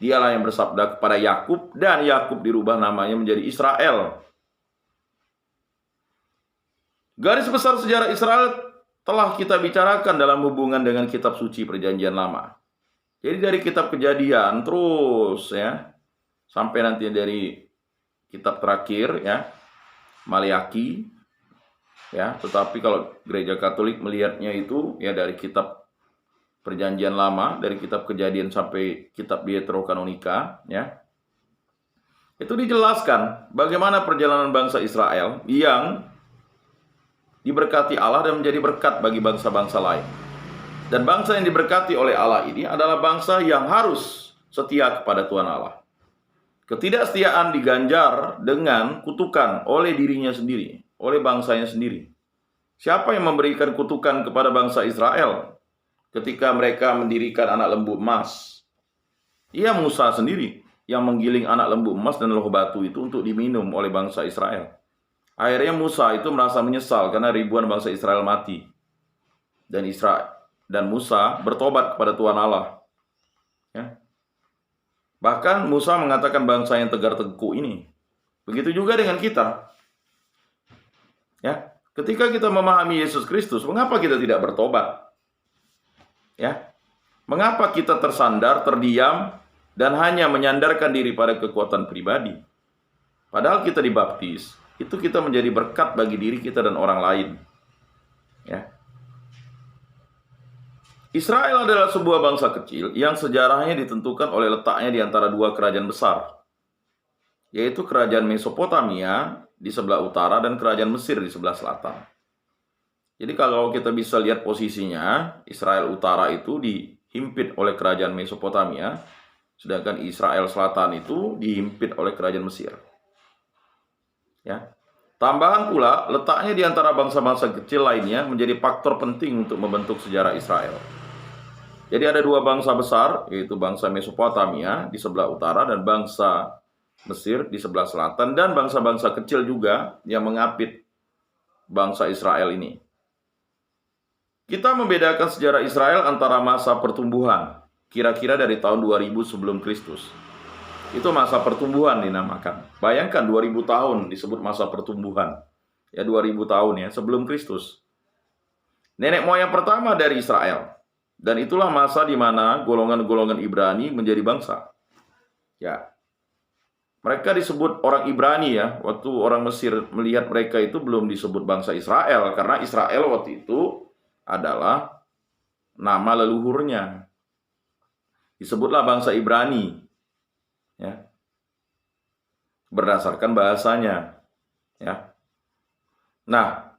Dialah yang bersabda kepada Yakub, dan Yakub dirubah namanya menjadi Israel. Garis besar sejarah Israel telah kita bicarakan dalam hubungan dengan kitab suci Perjanjian Lama. Jadi dari kitab Kejadian terus ya sampai nanti dari kitab terakhir ya Maleaki. Ya, tetapi kalau gereja Katolik melihatnya itu ya dari kitab Perjanjian Lama, dari kitab Kejadian sampai kitab Deuterokanonika, ya. Itu dijelaskan bagaimana perjalanan bangsa Israel yang diberkati Allah dan menjadi berkat bagi bangsa-bangsa lain. Dan bangsa yang diberkati oleh Allah ini adalah bangsa yang harus setia kepada Tuhan Allah. Ketidaksetiaan diganjar dengan kutukan oleh dirinya sendiri, oleh bangsanya sendiri. Siapa yang memberikan kutukan kepada bangsa Israel ketika mereka mendirikan anak lembu emas? Ia Musa sendiri yang menggiling anak lembu emas dan loh batu itu untuk diminum oleh bangsa Israel. Akhirnya Musa itu merasa menyesal karena ribuan bangsa Israel mati. Dan Musa bertobat kepada Tuhan Allah. Ya. Bahkan Musa mengatakan bangsa yang tegar tengkuk ini. Begitu juga dengan kita. Ya, ketika kita memahami Yesus Kristus, mengapa kita tidak bertobat? Ya. Mengapa kita tersandar, terdiam, dan hanya menyandarkan diri pada kekuatan pribadi? Padahal kita dibaptis, itu kita menjadi berkat bagi diri kita dan orang lain. Ya. Israel adalah sebuah bangsa kecil yang sejarahnya ditentukan oleh letaknya di antara dua kerajaan besar, yaitu kerajaan Mesopotamia di sebelah utara dan kerajaan Mesir di sebelah selatan. Jadi kalau kita bisa lihat posisinya, Israel utara itu dihimpit oleh kerajaan Mesopotamia, sedangkan Israel selatan itu dihimpit oleh kerajaan Mesir. Ya. Tambahan pula, letaknya di antara bangsa-bangsa kecil lainnya menjadi faktor penting untuk membentuk sejarah Israel. Jadi ada dua bangsa besar, yaitu bangsa Mesopotamia di sebelah utara dan bangsa Mesir di sebelah selatan, dan bangsa-bangsa kecil juga yang mengapit bangsa Israel ini. Kita membedakan sejarah Israel antara masa pertumbuhan, kira-kira dari tahun 2000 sebelum Kristus. Itu masa pertumbuhan dinamakan. Bayangkan 2000 tahun disebut masa pertumbuhan. Ya 2000 tahun ya sebelum Kristus. Nenek moyang pertama dari Israel. Dan itulah masa di mana golongan-golongan Ibrani menjadi bangsa. Ya. Mereka disebut orang Ibrani ya. Waktu orang Mesir melihat mereka itu belum disebut bangsa Israel. Karena Israel waktu itu adalah nama leluhurnya. disebutlah bangsa Ibrani, ya, berdasarkan bahasanya, ya. Nah,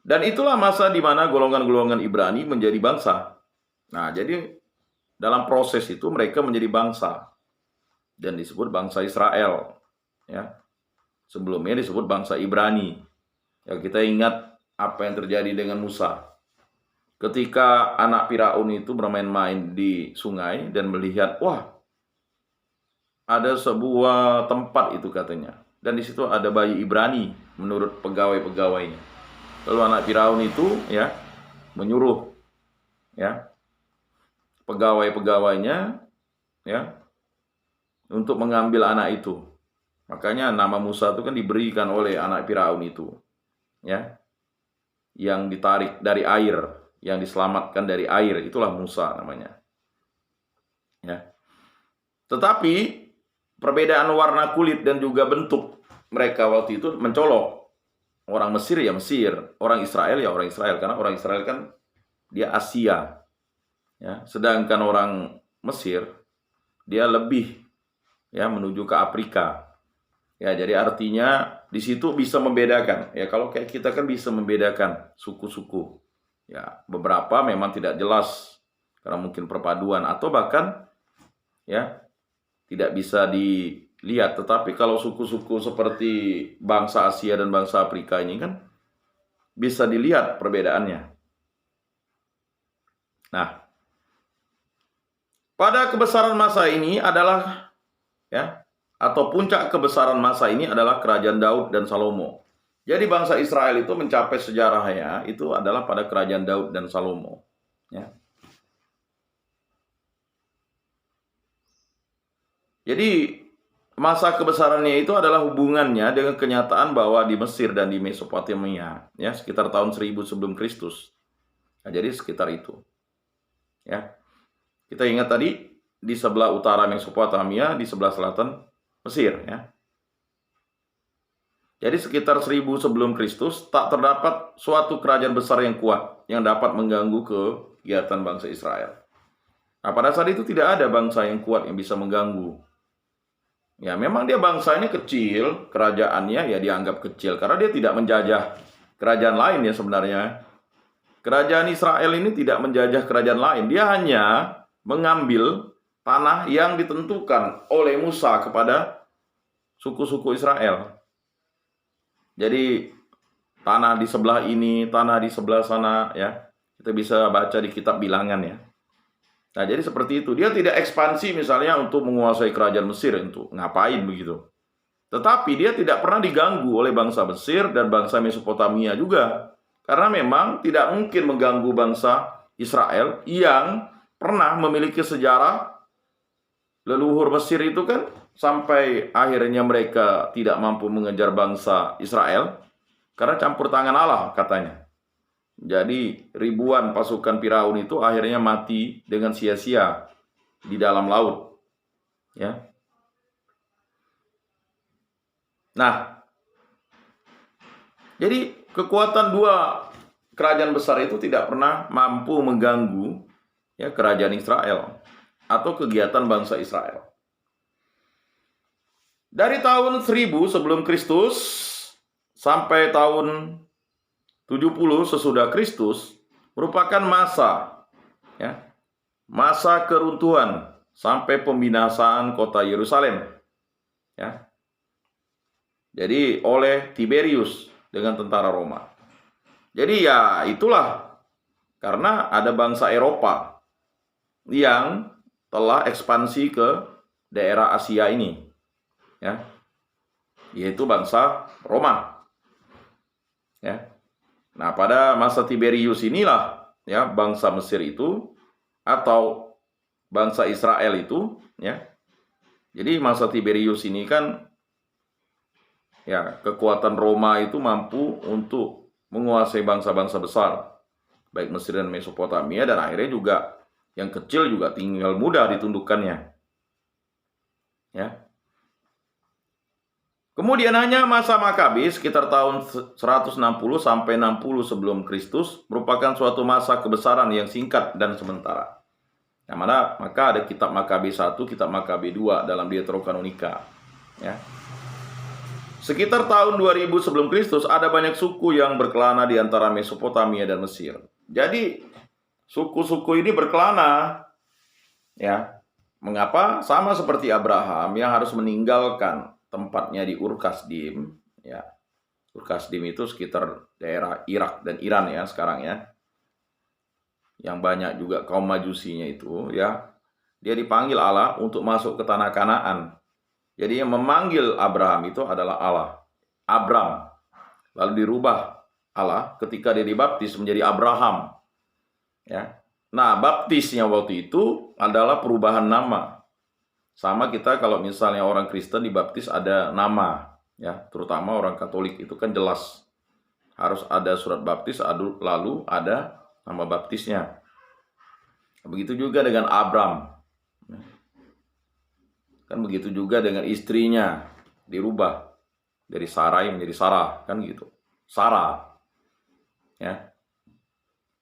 dan itulah masa di mana golongan-golongan Ibrani menjadi bangsa. Nah, jadi dalam proses itu mereka menjadi bangsa dan disebut bangsa Israel, ya. Sebelumnya disebut bangsa Ibrani. Ya, kita ingat apa yang terjadi dengan Musa. Ketika anak Firaun itu bermain-main di sungai dan melihat, wah, ada sebuah tempat itu katanya. Dan di situ ada bayi Ibrani menurut pegawai-pegawainya. Lalu anak Firaun itu ya menyuruh ya pegawai-pegawainya ya untuk mengambil anak itu. Makanya nama Musa itu kan diberikan oleh anak Firaun itu, ya, yang ditarik dari air, yang diselamatkan dari air, itulah Musa namanya. Ya. Tetapi perbedaan warna kulit dan juga bentuk mereka waktu itu mencolok. Orang Mesir ya Mesir, orang Israel ya orang Israel, karena orang Israel kan dia Asia, ya. Sedangkan orang Mesir dia lebih ya menuju ke Afrika. Ya, jadi artinya di situ bisa membedakan. Ya, kalau kayak kita kan bisa membedakan suku-suku. Ya, beberapa memang tidak jelas karena mungkin perpaduan atau bahkan ya tidak bisa dilihat. Tetapi kalau suku-suku seperti bangsa Asia dan bangsa Afrika ini kan bisa dilihat perbedaannya. Nah, pada kebesaran masa ini adalah ya atau puncak kebesaran masa ini adalah kerajaan Daud dan Salomo. Jadi bangsa Israel itu mencapai sejarahnya itu adalah pada kerajaan Daud dan Salomo. Ya. Jadi masa kebesarannya itu adalah hubungannya dengan kenyataan bahwa di Mesir dan di Mesopotamia, ya sekitar tahun 1000 sebelum Kristus. Nah, jadi sekitar itu. Ya, kita ingat tadi di sebelah utara Mesopotamia, di sebelah selatan Mesir, ya. Jadi sekitar 1000 sebelum Kristus tak terdapat suatu kerajaan besar yang kuat yang dapat mengganggu kegiatan bangsa Israel. Nah, pada saat itu tidak ada bangsa yang kuat yang bisa mengganggu. Ya, memang dia bangsanya kecil, kerajaannya ya dianggap kecil karena dia tidak menjajah kerajaan lain ya sebenarnya. Kerajaan Israel ini tidak menjajah kerajaan lain, dia hanya mengambil tanah yang ditentukan oleh Musa kepada suku-suku Israel. Jadi tanah di sebelah ini, tanah di sebelah sana, ya. Kita bisa baca di kitab Bilangan, ya. Nah, jadi seperti itu. Dia tidak ekspansi misalnya untuk menguasai kerajaan Mesir, untuk ngapain begitu. Tetapi dia tidak pernah diganggu oleh bangsa Mesir dan bangsa Mesopotamia juga. Karena memang tidak mungkin mengganggu bangsa Israel yang pernah memiliki sejarah. Leluhur Mesir itu kan sampai akhirnya mereka tidak mampu mengejar bangsa Israel karena campur tangan Allah katanya. Jadi ribuan pasukan Firaun itu akhirnya mati dengan sia-sia di dalam laut. Ya. Nah, jadi kekuatan dua kerajaan besar itu tidak pernah mampu mengganggu ya kerajaan Israel atau kegiatan bangsa Israel. Dari tahun 1000 sebelum Kristus sampai tahun 70 sesudah Kristus merupakan masa ya, masa keruntuhan sampai pembinasaan kota Yerusalem. Ya. Jadi oleh Tiberius dengan tentara Roma. Jadi ya itulah karena ada bangsa Eropa yang telah ekspansi ke daerah Asia ini, ya, yaitu bangsa Roma. Ya. Nah, pada masa Tiberius inilah ya bangsa Mesir itu atau bangsa Israel itu, ya. Jadi masa Tiberius ini kan ya kekuatan Roma itu mampu untuk menguasai bangsa-bangsa besar, baik Mesir dan Mesopotamia, dan akhirnya juga yang kecil juga tinggal mudah ditundukkannya. Ya. Kemudian hanya masa Makabi sekitar tahun 160 sampai 60 sebelum Kristus merupakan suatu masa kebesaran yang singkat dan sementara. Yang mana maka ada kitab Makabe 1, kitab Makabe 2 dalam Deuterokanonika. Ya. Sekitar tahun 2000 sebelum Kristus ada banyak suku yang berkelana di antara Mesopotamia dan Mesir. Jadi suku-suku ini berkelana. Ya. Mengapa? Sama seperti Abraham yang harus meninggalkan tempatnya di Ur-Kasdim. Ya. Ur-Kasdim itu sekitar daerah Irak dan Iran ya sekarang ya. Yang banyak juga kaum majusinya itu ya, dia dipanggil Allah untuk masuk ke tanah Kanaan. Jadi yang memanggil Abraham itu adalah Allah, Abram. Lalu dirubah Allah ketika dia dibaptis menjadi Abraham. Ya. Nah, baptisnya waktu itu adalah perubahan nama. Sama kita kalau misalnya orang Kristen dibaptis ada nama, ya, terutama orang Katolik itu kan jelas harus ada surat baptis, lalu ada nama baptisnya. Begitu juga dengan Abram. Kan begitu juga dengan istrinya, dirubah dari Sarai menjadi Sarah, kan gitu. Sarah. Ya.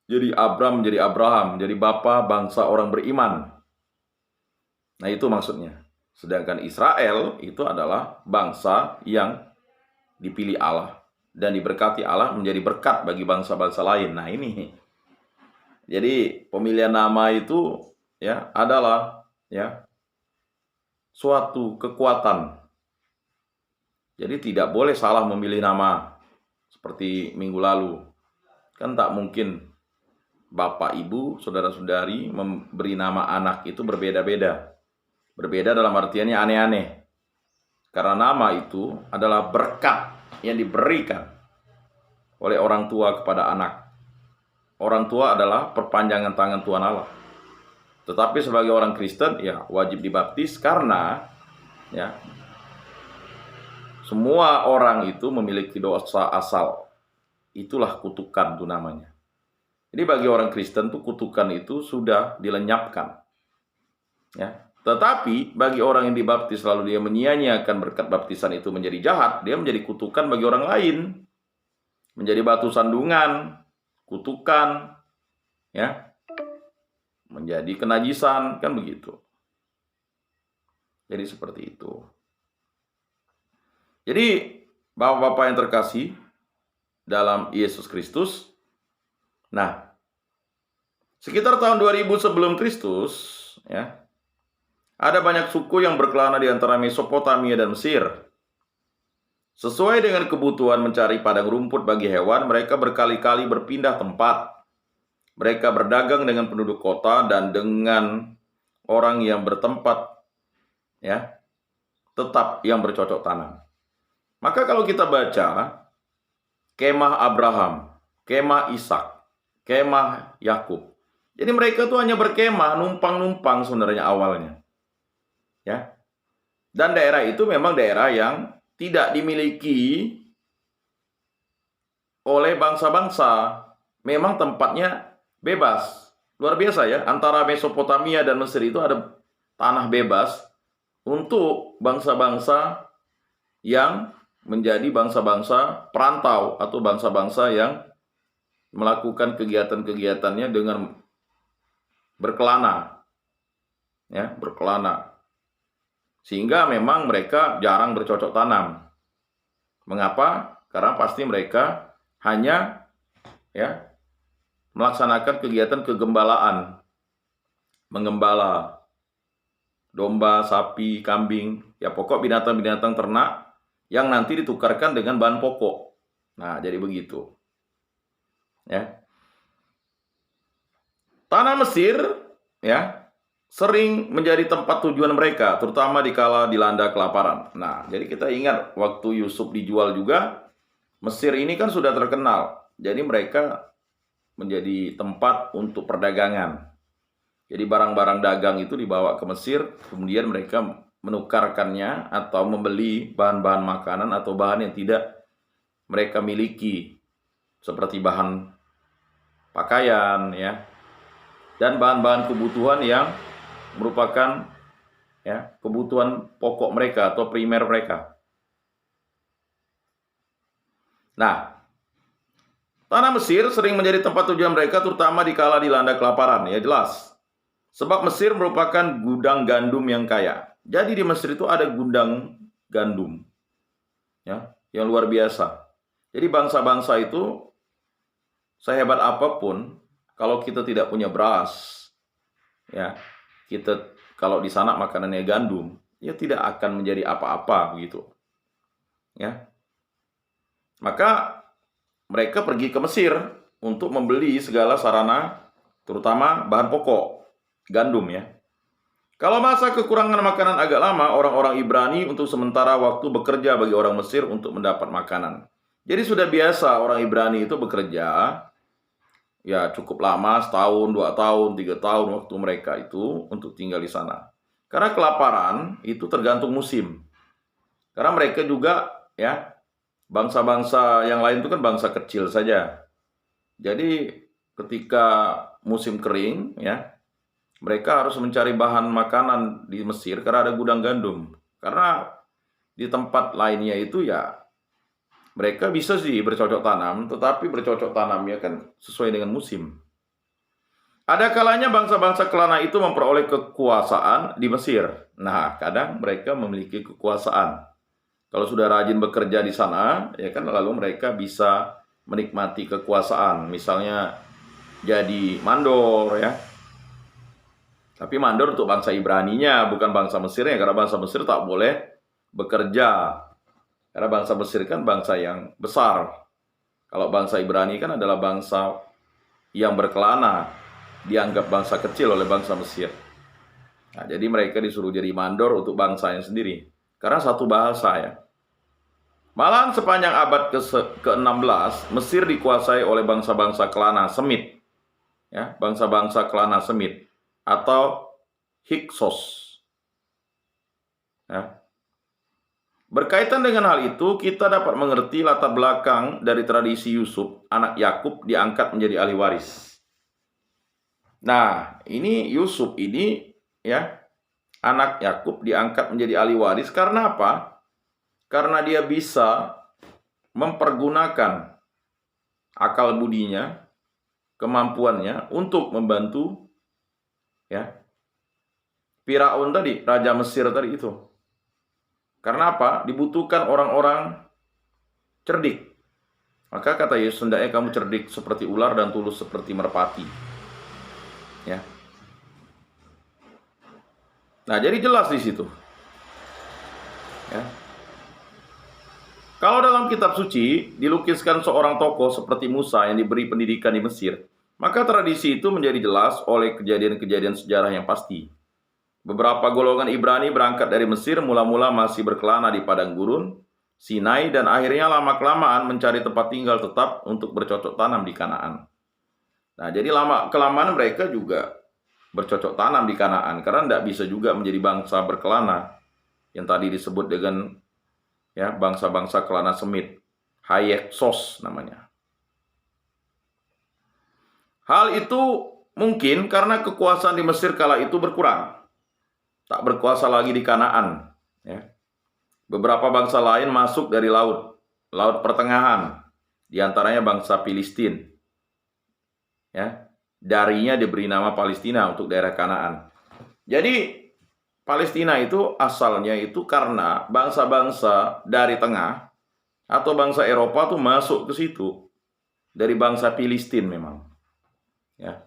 Jadi Abram menjadi Abraham, menjadi bapa bangsa orang beriman. Nah, itu maksudnya. Sedangkan Israel itu adalah bangsa yang dipilih Allah dan diberkati Allah menjadi berkat bagi bangsa-bangsa lain. Nah, ini. Jadi pemilihan nama itu ya adalah ya suatu kekuatan. Jadi tidak boleh salah memilih nama. Seperti minggu lalu. Kan tak mungkin bapak, ibu, saudara-saudari memberi nama anak itu berbeda-beda. Berbeda dalam artiannya aneh-aneh. Karena nama itu adalah berkat yang diberikan oleh orang tua kepada anak. Orang tua adalah perpanjangan tangan Tuhan Allah. Tetapi sebagai orang Kristen ya wajib dibaptis karena ya semua orang itu memiliki dosa asal. Itulah kutukan itu namanya. Jadi bagi orang Kristen tuh kutukan itu sudah dilenyapkan. Ya. Tetapi bagi orang yang dibaptis lalu dia menyia-nyiakan berkat baptisan itu menjadi jahat, dia menjadi kutukan bagi orang lain. Menjadi batu sandungan, kutukan, ya. Menjadi kenajisan, kan begitu. Jadi seperti itu. Jadi Bapak-bapak yang terkasih dalam Yesus Kristus, nah, sekitar tahun 2000 sebelum Kristus, ya, ada banyak suku yang berkelana di antara Mesopotamia dan Mesir. Sesuai dengan kebutuhan mencari padang rumput bagi hewan, mereka berkali-kali berpindah tempat. Mereka berdagang dengan penduduk kota dan dengan orang yang bertempat, ya, tetap yang bercocok tanam. Maka kalau kita baca kemah Abraham, kemah Ishak, kemah Yakub, jadi mereka tuh hanya berkemah, numpang-numpang sebenarnya awalnya. Ya. Dan daerah itu memang daerah yang tidak dimiliki oleh bangsa-bangsa. Memang tempatnya bebas. Luar biasa ya, antara Mesopotamia dan Mesir itu ada tanah bebas untuk bangsa-bangsa yang menjadi bangsa-bangsa perantau atau bangsa-bangsa yang melakukan kegiatan-kegiatannya dengan berkelana. Ya, berkelana. Sehingga memang mereka jarang bercocok tanam. Mengapa? Karena pasti mereka hanya ya melaksanakan kegiatan kegembalaan. Mengembala domba, sapi, kambing, ya pokok binatang-binatang ternak yang nanti ditukarkan dengan bahan pokok. Nah, jadi begitu. Ya. Tanah Mesir ya sering menjadi tempat tujuan mereka, terutama dikala dilanda kelaparan. Nah, jadi kita ingat waktu Yusuf dijual juga, Mesir ini kan sudah terkenal. Jadi mereka menjadi tempat untuk perdagangan. Jadi barang-barang dagang itu dibawa ke Mesir, kemudian mereka menukarkannya atau membeli bahan-bahan makanan atau bahan yang tidak mereka miliki, seperti bahan pakaian, ya, dan bahan-bahan kebutuhan yang merupakan ya kebutuhan pokok mereka atau primer mereka. Nah, tanah Mesir sering menjadi tempat tujuan mereka terutama dikala dilanda kelaparan, ya jelas. Sebab Mesir merupakan gudang gandum yang kaya. Jadi di Mesir itu ada gudang gandum, ya, yang luar biasa. Jadi bangsa-bangsa itu sehebat apapun, kalau kita tidak punya beras, ya, kita kalau di sana makanannya gandum, ya tidak akan menjadi apa-apa begitu. Ya. Maka mereka pergi ke Mesir untuk membeli segala sarana, terutama bahan pokok, gandum ya. Kalau masa kekurangan makanan agak lama, orang-orang Ibrani untuk sementara waktu bekerja bagi orang Mesir untuk mendapat makanan. Jadi sudah biasa orang Ibrani itu bekerja, ya cukup lama, setahun, 2 tahun, 3 tahun waktu mereka itu untuk tinggal di sana. Karena kelaparan itu tergantung musim. Karena mereka juga, ya, bangsa-bangsa yang lain itu kan bangsa kecil saja. Jadi ketika musim kering, ya, mereka harus mencari bahan makanan di Mesir karena ada gudang gandum. Karena di tempat lainnya itu ya mereka bisa sih bercocok tanam, tetapi bercocok tanamnya kan sesuai dengan musim. Ada kalanya bangsa-bangsa kelana itu memperoleh kekuasaan di Mesir. Nah, kadang mereka memiliki kekuasaan. Kalau sudah rajin bekerja di sana, ya kan, lalu mereka bisa menikmati kekuasaan. Misalnya jadi mandor, ya. Tapi mandor untuk bangsa Ibraninya, bukan bangsa Mesirnya, karena bangsa Mesir tak boleh bekerja. Karena bangsa Mesir kan bangsa yang besar. Kalau bangsa Ibrani kan adalah bangsa yang berkelana, dianggap bangsa kecil oleh bangsa Mesir. Nah, jadi mereka disuruh jadi mandor untuk bangsanya sendiri. Karena satu bahasa ya. Malahan sepanjang abad ke-16, Mesir dikuasai oleh bangsa-bangsa kelana Semit. Ya, bangsa-bangsa kelana Semit atau Hyksos. Ya. Berkaitan dengan hal itu, kita dapat mengerti latar belakang dari tradisi Yusuf, anak Yakub diangkat menjadi ahli waris. Nah, ini Yusuf ini, ya, anak Yakub diangkat menjadi ahli waris karena apa? Karena dia bisa mempergunakan akal budinya, kemampuannya untuk membantu, ya, Firaun tadi, raja Mesir tadi itu. Karena apa? Dibutuhkan orang-orang cerdik. Maka kata Yesus, hendaknya kamu cerdik seperti ular dan tulus seperti merpati. Ya. Nah, jadi jelas di situ. Ya. Kalau dalam kitab suci dilukiskan seorang tokoh seperti Musa yang diberi pendidikan di Mesir, maka tradisi itu menjadi jelas oleh kejadian-kejadian sejarah yang pasti. Beberapa golongan Ibrani berangkat dari Mesir mula-mula masih berkelana di padang gurun, Sinai, dan akhirnya lama-kelamaan mencari tempat tinggal tetap untuk bercocok tanam di Kanaan. Nah, jadi lama-kelamaan mereka juga bercocok tanam di Kanaan, karena tidak bisa juga menjadi bangsa berkelana yang tadi disebut dengan, ya, bangsa-bangsa kelana Semit, Hyksos namanya. Hal itu mungkin karena kekuasaan di Mesir kala itu berkurang. Tak berkuasa lagi di Kanaan. Ya. Beberapa bangsa lain masuk dari laut pertengahan, di antaranya bangsa Filistin. Ya. Darinya diberi nama Palestina untuk daerah Kanaan. Jadi Palestina itu asalnya itu karena bangsa-bangsa dari tengah atau bangsa Eropa tuh masuk ke situ dari bangsa Filistin memang. Ya.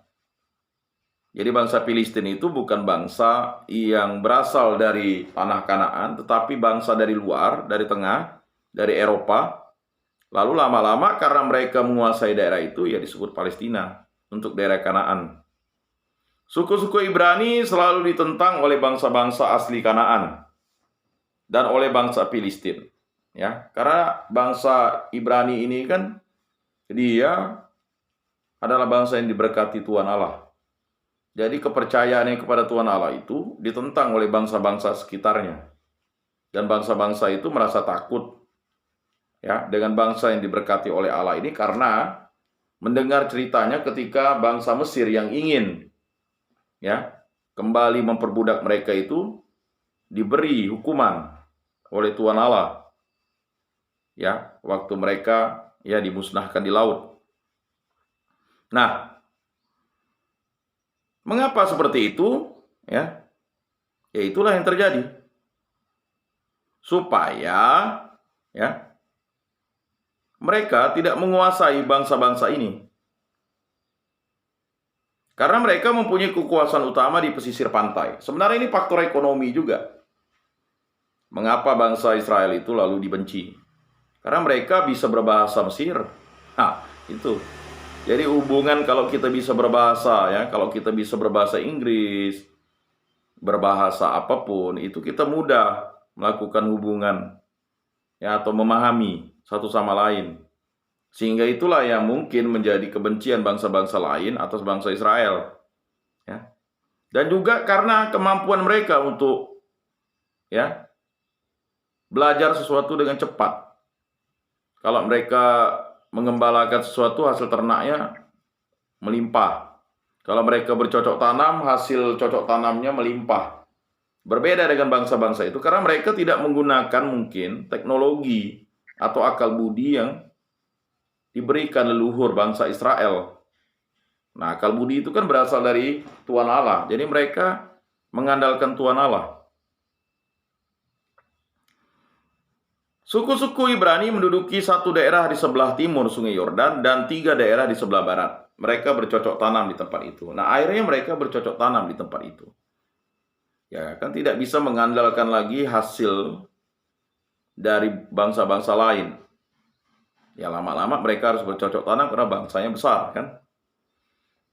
Jadi bangsa Filistin itu bukan bangsa yang berasal dari tanah Kanaan, tetapi bangsa dari luar, dari tengah, dari Eropa. Lalu lama-lama karena mereka menguasai daerah itu, ya disebut Palestina untuk daerah Kanaan. Suku-suku Ibrani selalu ditentang oleh bangsa-bangsa asli Kanaan dan oleh bangsa Filistin. Ya, karena bangsa Ibrani ini kan dia adalah bangsa yang diberkati Tuhan Allah. Jadi kepercayaannya kepada Tuhan Allah itu ditentang oleh bangsa-bangsa sekitarnya. Dan bangsa-bangsa itu merasa takut, ya, dengan bangsa yang diberkati oleh Allah ini karena mendengar ceritanya ketika bangsa Mesir yang ingin, ya, kembali memperbudak mereka itu diberi hukuman oleh Tuhan Allah. Ya, waktu mereka, ya, dimusnahkan di laut. Nah, Mengapa seperti itu? Ya, itulah yang terjadi. Supaya ya mereka tidak menguasai bangsa-bangsa ini. Karena mereka mempunyai kekuasaan utama di pesisir pantai. Sebenarnya ini faktor ekonomi juga. Mengapa bangsa Israel itu lalu dibenci? Karena mereka bisa berbahasa Mesir. Nah, itu. Jadi hubungan kalau kita bisa berbahasa ya, kalau kita bisa berbahasa Inggris, berbahasa apapun, itu kita mudah melakukan hubungan ya atau memahami satu sama lain. Sehingga itulah yang mungkin menjadi kebencian bangsa-bangsa lain atas bangsa Israel. Ya. Dan juga karena kemampuan mereka untuk ya belajar sesuatu dengan cepat. Kalau mereka mengembalakan sesuatu, hasil ternaknya melimpah. Kalau mereka bercocok tanam, hasil cocok tanamnya melimpah. Berbeda dengan bangsa-bangsa itu karena mereka tidak menggunakan mungkin teknologi atau akal budi yang diberikan leluhur bangsa Israel. Nah, akal budi itu kan berasal dari Tuhan Allah. Jadi mereka mengandalkan Tuhan Allah. Suku-suku Ibrani menduduki satu daerah di sebelah timur Sungai Yordan dan 3 daerah di sebelah barat. Mereka bercocok tanam di tempat itu. Nah, akhirnya mereka bercocok tanam di tempat itu. Ya, kan tidak bisa mengandalkan lagi hasil dari bangsa-bangsa lain. Ya lama-lama mereka harus bercocok tanam karena bangsanya besar kan.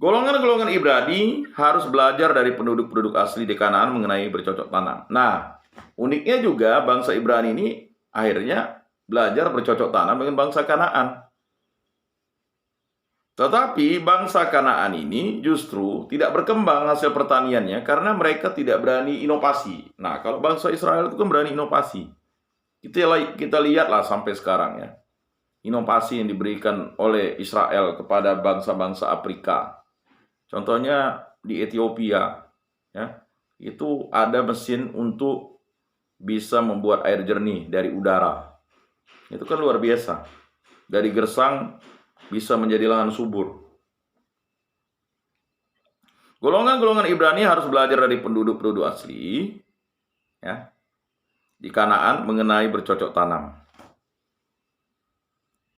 Golongan-golongan Ibrani harus belajar dari penduduk-penduduk asli di Kanaan mengenai bercocok tanam. Nah, uniknya juga bangsa Ibrani ini akhirnya belajar bercocok tanam dengan bangsa Kanaan. Tetapi bangsa Kanaan ini justru tidak berkembang hasil pertaniannya karena mereka tidak berani inovasi. Nah, kalau bangsa Israel itu kan berani inovasi. Kita lihatlah sampai sekarang ya. Inovasi yang diberikan oleh Israel kepada bangsa-bangsa Afrika. Contohnya di Ethiopia, ya, itu ada mesin untuk bisa membuat air jernih dari udara. Itu kan luar biasa. Dari gersang bisa menjadi lahan subur. Golongan-golongan Ibrani harus belajar dari penduduk-penduduk asli, ya, di Kanaan mengenai bercocok tanam.